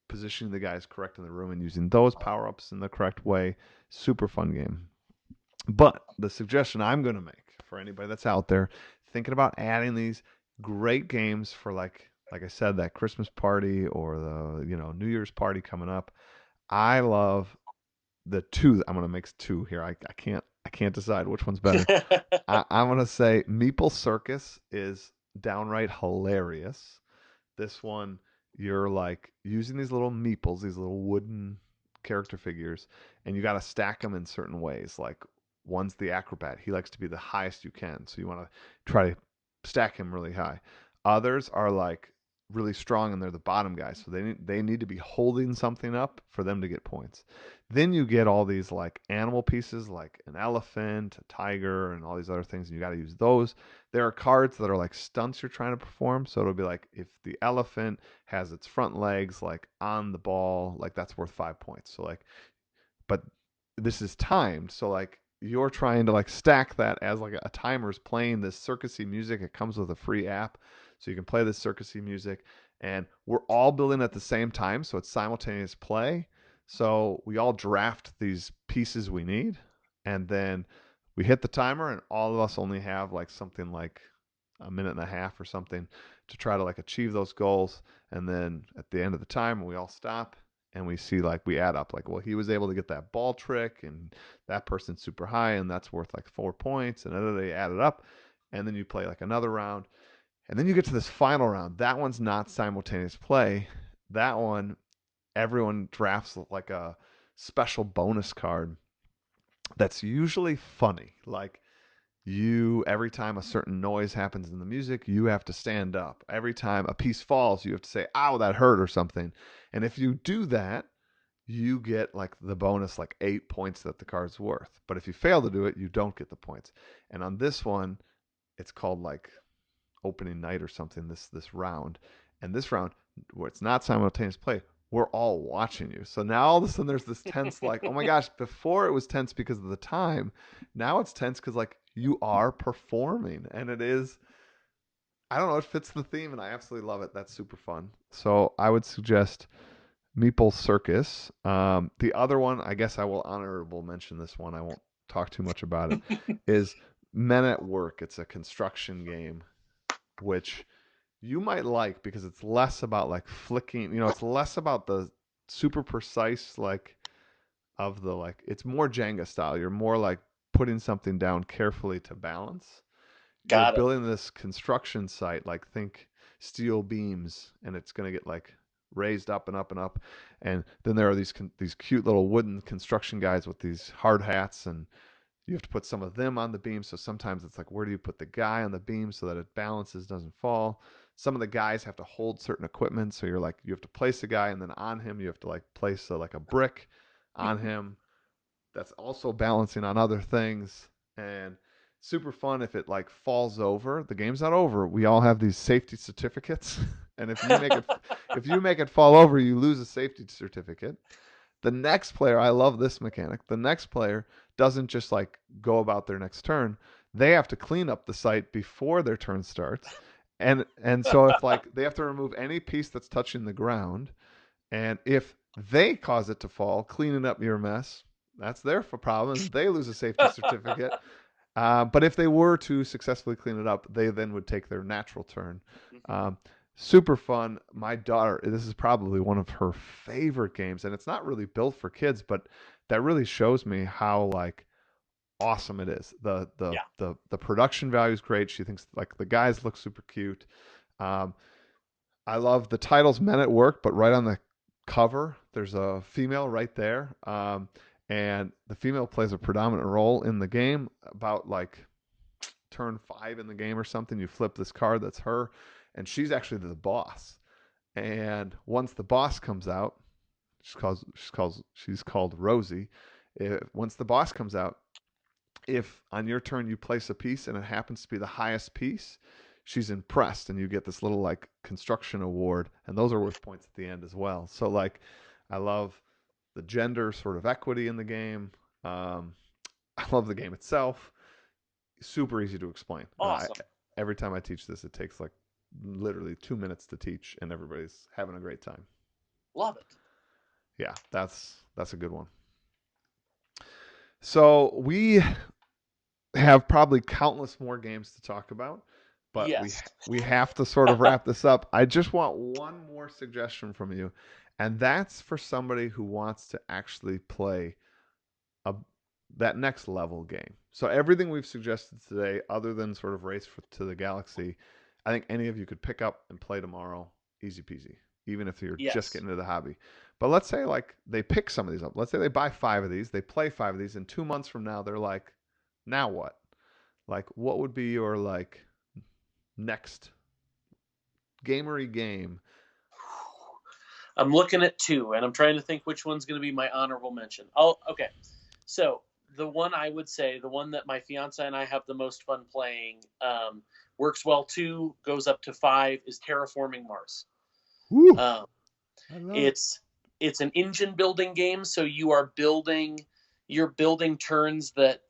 positioning the guys correct in the room and using those power ups in the correct way. Super fun game. But the suggestion I'm going to make for anybody that's out there thinking about adding these great games for like I said, that Christmas party or the New Year's party coming up. I love the two. I'm gonna mix two here. I can't decide which one's better. I'm gonna say Meeple Circus is downright hilarious. This one, you're like using these little meeples, these little wooden character figures, and you got to stack them in certain ways. Like one's the acrobat; he likes to be the highest you can, so you want to try to stack him really high. Others are like really strong, and they're the bottom guys, so they need to be holding something up for them to get points. Then you get all these like animal pieces, like an elephant, a tiger, and all these other things, and you got to use those. There are cards that are like stunts you're trying to perform. So it'll be like if the elephant has its front legs like on the ball, like that's worth 5 points. So like, but this is timed. So like you're trying to like stack that as like a timer's playing this circusy music. It comes with a free app, so you can play this circusy music, and we're all building at the same time. So it's simultaneous play. So we all draft these pieces we need, and then we hit the timer, and all of us only have like something like a minute and a half or something to try to like achieve those goals. And then at the end of the time, we all stop and we see like we add up like, well, he was able to get that ball trick, and that person's super high, and that's worth like 4 points, and then they add it up, and then you play like another round, and then you get to this final round. That one's not simultaneous play. That one, everyone drafts like a special bonus card that's usually funny. Like every time a certain noise happens in the music, you have to stand up. Every time a piece falls, you have to say, ow, that hurt, or something. And if you do that, you get like the bonus, like 8 points that the card's worth. But if you fail to do it, you don't get the points. And on this one, it's called like opening night or something, this round. And this round, where it's not simultaneous play, we're all watching you. So now all of a sudden there's this tense, like, oh my gosh, before it was tense because of the time. Now it's tense because like you are performing. And it is, I don't know, it fits the theme, and I absolutely love it. That's super fun. So I would suggest Meeple Circus. The other one, I guess I will honorable mention this one. I won't talk too much about it. Is Men at Work. It's a construction game, which you might like because it's less about like flicking. It's less about the super precise like of the like. It's more Jenga style. You're more like putting something down carefully to balance. You're Got it. building this construction site, like think steel beams, and it's going to get like raised up and up and up. And then there are these cute little wooden construction guys with these hard hats, and you have to put some of them on the beam. So sometimes it's like, where do you put the guy on the beam so that it balances, doesn't fall? Some of the guys have to hold certain equipment, so you have to place a guy, and then on him you have to like place like a brick on him that's also balancing on other things. And super fun. If it like falls over, the game's not over. We all have these safety certificates, and if you make it fall over, you lose a safety certificate. The next player, I love this mechanic. The next player doesn't just like go about their next turn. They have to clean up the site before their turn starts. And so if like they have to remove any piece that's touching the ground, and if they cause it to fall, cleaning up your mess, that's their problem. They lose a safety certificate. But if they were to successfully clean it up, they then would take their natural turn. Um, Super fun. My daughter, this is probably one of her favorite games, and it's not really built for kids, but that really shows me how like awesome it is. Yeah. The production value is great. She thinks like the guys look super cute. Um, I love the title's Men at Work, but right on the cover, there's a female right there. And the female plays a predominant role in the game. About like turn 5 in the game or something, you flip this card that's her, and she's actually the boss. And once the boss comes out, she's called Rosie. Once the boss comes out, if on your turn you place a piece and it happens to be the highest piece, she's impressed and you get this little like construction award, and those are worth points at the end as well. So like I love the gender sort of equity in the game. um, I love the game itself. Super easy to explain. Awesome. Every time I teach this, it takes like literally 2 minutes to teach and everybody's having a great time. Love it. Yeah, that's a good one. So we have probably countless more games to talk about, but Yes. we have to sort of wrap this up. I just want one more suggestion from you, and that's for somebody who wants to actually play a that next level game. So everything we've suggested today, other than sort of to the galaxy, I think any of you could pick up and play tomorrow, easy peasy, even if you're just Yes. getting into the hobby. But let's say like they pick some of these up. Let's say they buy 5 of these, they play 5 of these, and 2 months from now they're like, now what? Like, what would be your like next gamery game? I'm looking at two, and I'm trying to think which one's going to be my honorable mention. Oh, okay. So the one I would say, the one that my fiance and I have the most fun playing, works well 2, goes up to 5, is Terraforming Mars. Woo, Um, I love it. it's an engine building game, so you're building turns that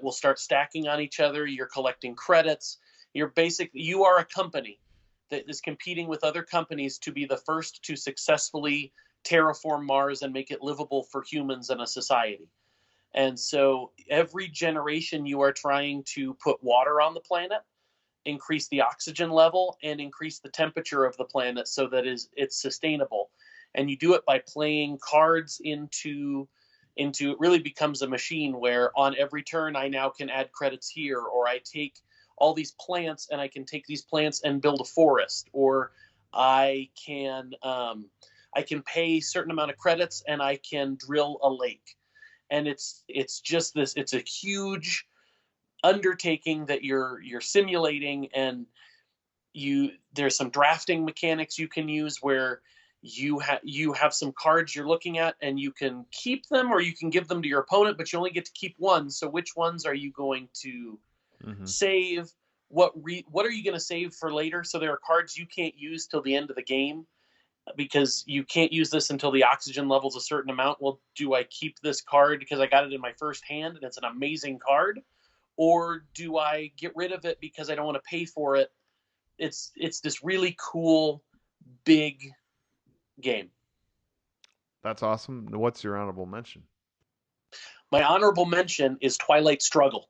will start stacking on each other. You're collecting credits. You are a company that is competing with other companies to be the first to successfully terraform Mars and make it livable for humans and a society. And so every generation you are trying to put water on the planet, increase the oxygen level, and increase the temperature of the planet so that it's sustainable. And you do it by playing cards into it really becomes a machine where on every turn I now can add credits here, or I take all these plants and I can take these plants and build a forest, or I can I can pay a certain amount of credits and I can drill a lake. And it's just this, it's a huge undertaking that you're simulating. And there's some drafting mechanics you can use where you have some cards you're looking at and you can keep them or you can give them to your opponent, but you only get to keep one. So which ones are you going to Mm-hmm. save? What are you going to save for later? So there are cards you can't use till the end of the game because you can't use this until the oxygen level's a certain amount. Well, do I keep this card because I got it in my first hand and it's an amazing card, or do I get rid of it because I don't want to pay for it? It's this really cool big game. That's awesome. What's your honorable mention? My honorable mention is Twilight Struggle,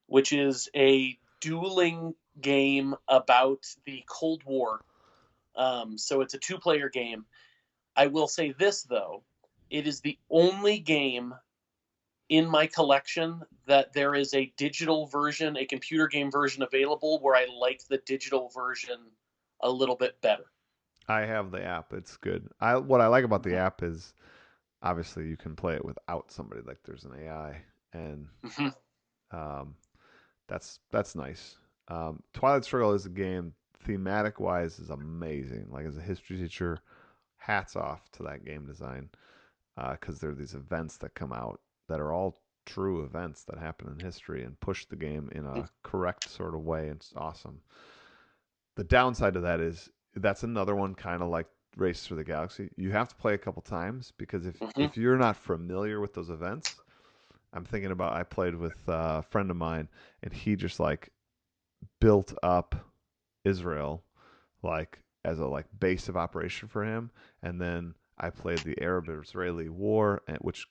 which is a dueling game about the Cold War. So it's a 2-player game. I will say this, though. It is the only game in my collection that there is a digital version, a computer game version available where I like the digital version a little bit better. I have the app. It's good. What I like about the Mm-hmm. app is obviously you can play it without somebody. Like there's an AI, and Mm-hmm. um, that's nice. Twilight Struggle is a game thematic wise is amazing. Like as a history teacher, hats off to that game design because there are these events that come out that are all true events that happen in history and push the game in a correct sort of way. It's awesome. The downside to that is that's another one kind of like Race Through the Galaxy. You have to play a couple times because if Mm-hmm. you're not familiar with those events, I'm thinking about I played with a friend of mine, and he just like built up Israel like as a like base of operation for him, and then I played the Arab-Israeli war, which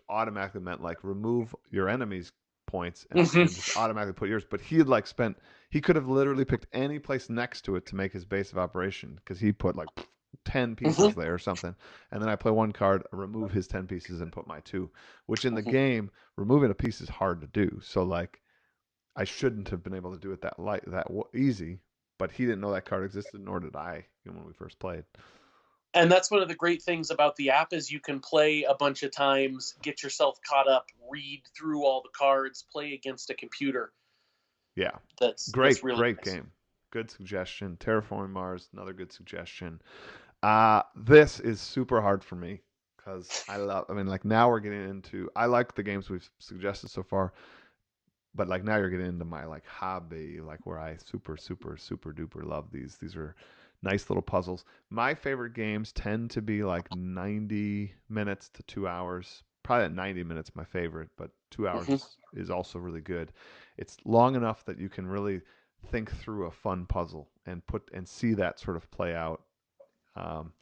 automatically meant like remove your enemy's points and just automatically put yours. But he had like spent he could have literally picked any place next to it to make his base of operation because he put like 10 pieces there or something. And then I play one card, remove his 10 pieces and put my two, which in the game, removing a piece is hard to do. So like I shouldn't have been able to do it that easy, but he didn't know that card existed, nor did I when we first played. And that's one of the great things about the app is you can play a bunch of times, get yourself caught up, read through all the cards, play against a computer. Yeah, That's great, really great nice. game. Good suggestion. Terraforming Mars, another good suggestion. This is super hard for me because I love. I mean, like now we're getting into. I like the games we've suggested so far, but like now you're getting into my like hobby, like where I super duper love these. These are nice little puzzles. My favorite games tend to be like 90 minutes to 2 hours. Probably at 90 minutes my favorite, but 2 hours Hmm. is also really good. It's long enough that you can really think through a fun puzzle and put and see that sort of play out. Um,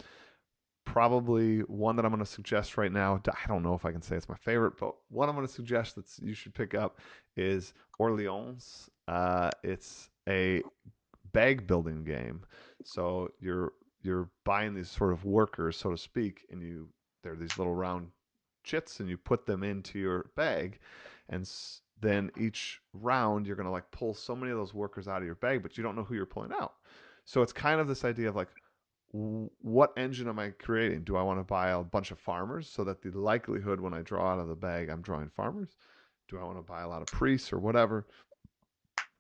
Probably one that I'm going to suggest right now. I don't know if I can say it's my favorite, but one I'm going to suggest that you should pick up is Orleans. It's a bag building game. So you're buying these sort of workers, so to speak, and they're these little round chits, and you put them into your bag, and then each round you're going to like pull so many of those workers out of your bag, but you don't know who you're pulling out. So it's kind of this idea of like what engine am I creating? Do I want to buy a bunch of farmers so that the likelihood when I draw out of the bag, I'm drawing farmers? Do I want to buy a lot of priests or whatever?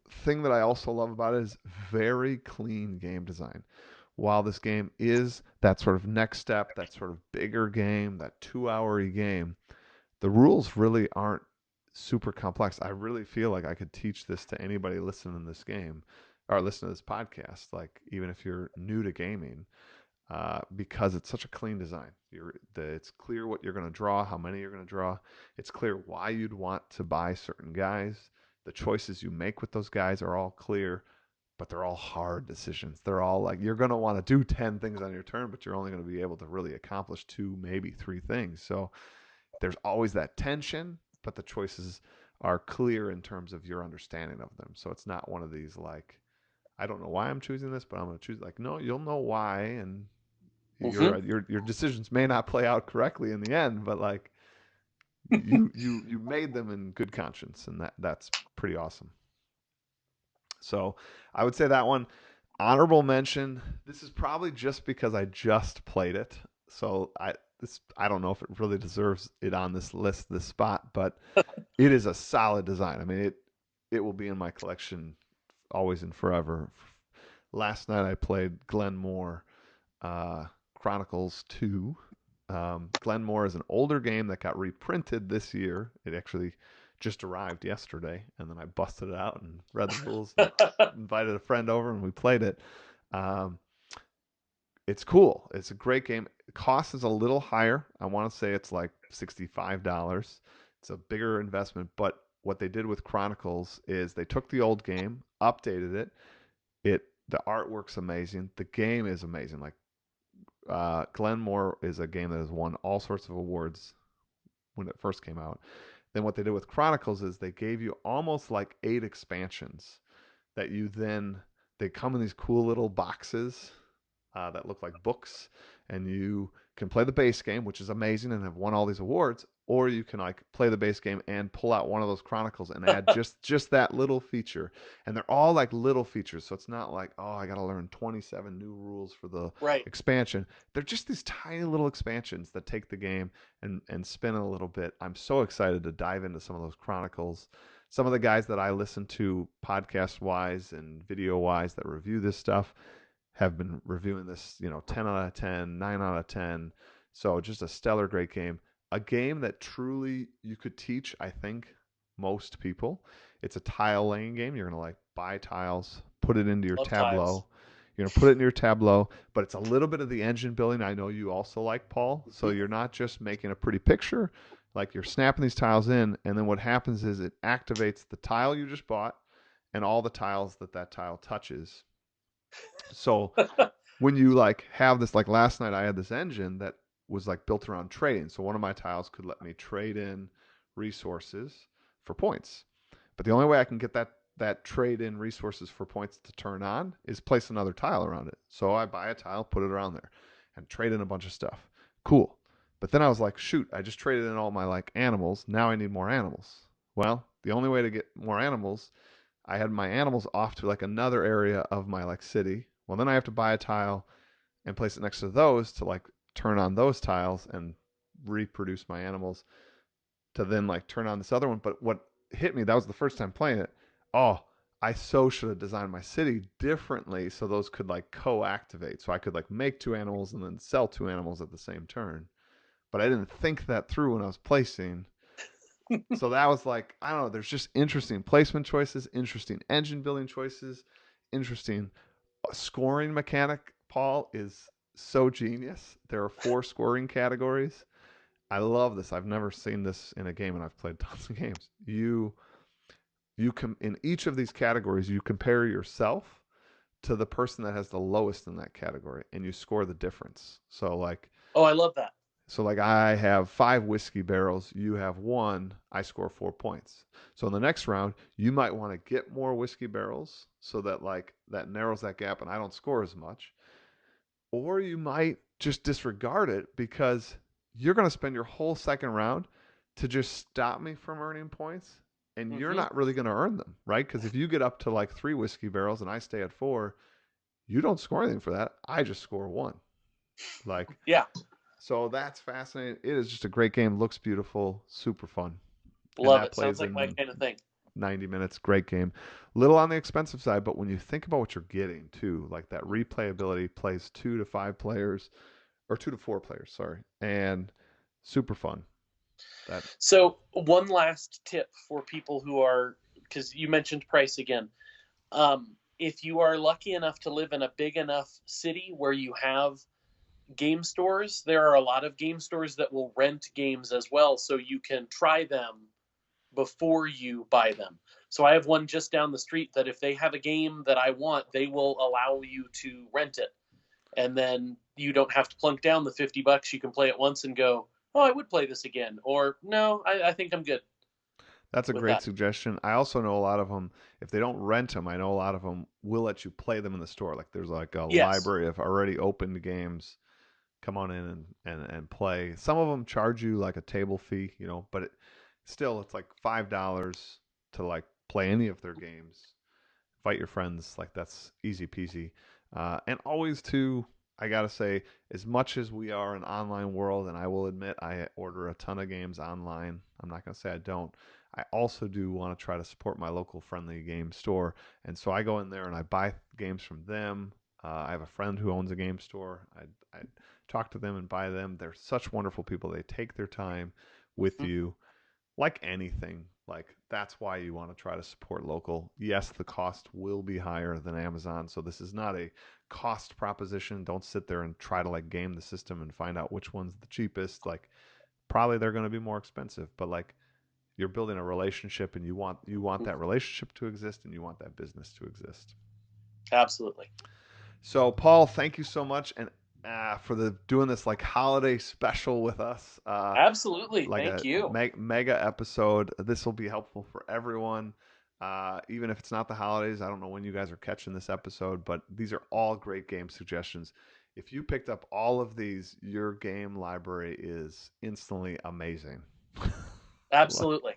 Thing that I also love about it is very clean game design. While this game is that sort of next step, that sort of bigger game, that 2 hour game, the rules really aren't super complex. I really feel like I could teach this to anybody listening to this game or listening to this podcast, like even if you're new to gaming, because it's such a clean design. It's clear what you're going to draw, how many you're going to draw. It's clear why you'd want to buy certain guys. The choices you make with those guys are all clear, but they're all hard decisions. They're all like you're going to want to do 10 things on your turn, but you're only going to be able to really accomplish two, maybe three things. So there's always that tension, but the choices are clear in terms of your understanding of them. So it's not one of these like I don't know why I'm choosing this, but I'm going to choose like no, you'll know why, and Hmm. your decisions may not play out correctly in the end, but like you made them in good conscience, and that's pretty awesome. So I would say that one honorable mention. This is probably just because I just played it, so I don't know if it really deserves it on this list, this spot, but it is a solid design. I mean it will be in my collection always and forever. Last night I played Glenmore uh, Chronicles 2. Glenmore is an older game that got reprinted this year. It actually just arrived yesterday, and then I busted it out and read the rules and invited a friend over, and we played it. Um, it's cool. It's a great game. The cost is a little higher. I want to say it's like $65. It's a bigger investment, but what they did with Chronicles is they took the old game, updated it. The artwork's amazing. The game is amazing. Like Glenmore is a game that has won all sorts of awards when it first came out. Then what they did with Chronicles is they gave you almost like 8 expansions that you then they come in these cool little boxes that look like books, and you can play the base game, which is amazing and have won all these awards, or you can like play the base game and pull out one of those chronicles and add just that little feature. And they're all like little features, so it's not like oh I got to learn 27 new rules for the Right. expansion. They're just these tiny little expansions that take the game and spin it a little bit. I'm so excited to dive into some of those chronicles. Some of the guys that I listen to podcast wise and video wise that review this stuff have been reviewing this, 10 out of 10, 9 out of 10. So just a stellar, great game. A game that truly you could teach, I think, most people. It's a tile laying game. You're going to like buy tiles, put it into your Love tiles. tableau. You're going to put it in your Tableau, but it's a little bit of the engine building I know you also like, Paul. So Mhm. you're not just making a pretty picture, like you're snapping these tiles in, and then what happens is it activates the tile you just bought and all the tiles that that tile touches. So when you like have this, like last night I had this engine that was like built around trading. So one of my tiles could let me trade in resources for points. But the only way I can get that trade in resources for points to turn on is place another tile around it. So I buy a tile, put it around there, and trade in a bunch of stuff. Cool. But then I was like, shoot, I just traded in all my like animals. Now I need more animals. Well, the only way to get more animals, I had my animals off to like another area of my like city. Well, then I have to buy a tile and place it next to those to like turn on those tiles and reproduce my animals to then like turn on this other one. But what hit me, that was the first time playing it. Oh, I so should have designed my city differently so those could like co-activate. So I could like make two animals and then sell two animals at the same turn. But I didn't think that through when I was placing. So that was like, I don't know, there's just interesting placement choices, interesting engine building choices, interesting scoring mechanic, Paul, is so genius. There are four scoring categories. I love this. I've never seen this in a game, and I've played tons of games. You can in each of these categories, you compare yourself to the person that has the lowest in that category, and you score the difference. Oh, I love that. So like I have 5 whiskey barrels, you have one, I score 4 points. So in the next round, you might want to get more whiskey barrels so that like that narrows that gap and I don't score as much. Or you might just disregard it because you're going to spend your whole second round to just stop me from earning points and you're Hmm. not really going to earn them, right? Because if you get up to like 3 whiskey barrels and I stay at 4, you don't score anything for that. I just score one. Like, Yeah, so that's fascinating. It is just a great game. Looks beautiful, super fun. And love that it. Sounds plays like my in kind of thing. 90 minutes. Great game. Little on the expensive side, but when you think about what you're getting too, like that replayability plays 2 to 5 players or 2 to 4 players, sorry, and super fun. That So, one last tip for people who are, because you mentioned price again. If you are lucky enough to live in a big enough city where you have game stores, there are a lot of game stores that will rent games as well, so you can try them before you buy them. So I have one just down the street that if they have a game that I want, they will allow you to rent it. And then you don't have to plunk down the $50. You can play it once and go, oh, I would play this again. Or no, I think I'm good that's a with great that. suggestion. I also know a lot of them. If they don't rent them, I know a lot of them will let you play them in the store. Like there's like a Yes. library of already opened games. Come on in and play. Some of them charge you like a table fee, but still it's like $5 to like play any of their games. Invite your friends, like that's easy peasy. And always too, I gotta say, as much as we are an online world, and I will admit I order a ton of games online. I'm not gonna say I don't. I also do want to try to support my local friendly game store, and so I go in there and I buy games from them. I have a friend who owns a game store. I talk to them and buy them. They're such wonderful people. They take their time with Mm-hmm. you like anything, like that's why you want to try to support local. Yes, the cost will be higher than Amazon, so this is not a cost proposition. Don't sit there and try to like game the system and find out which one's the cheapest. Like probably they're going to be more expensive, but like you're building a relationship and you want that relationship to exist and you want that business to exist. Absolutely. So, Paul, thank you so much, and for the doing this like holiday special with us. Absolutely. Like Thank a you. mega episode. This will be helpful for everyone. Even if it's not the holidays, I don't know when you guys are catching this episode, but these are all great game suggestions. If you picked up all of these, your game library is instantly amazing. Absolutely.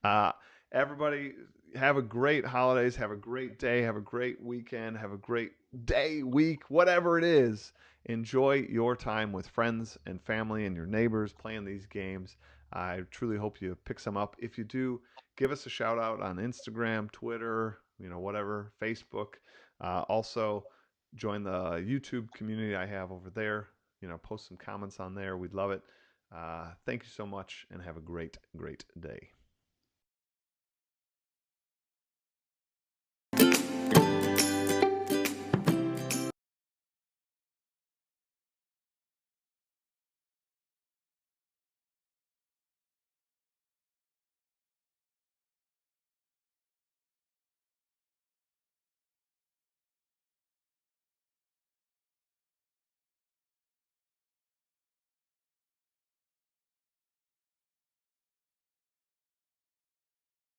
uh, Everybody, have a great holidays. Have a great day. Have a great weekend. Have a great day, week, whatever it is. Enjoy your time with friends and family and your neighbors playing these games. I truly hope you pick some up. If you do, give us a shout out on Instagram, Twitter, whatever, Facebook. Also, join the YouTube community I have over there. Post some comments on there. We'd love it. Thank you so much and have a great, great day.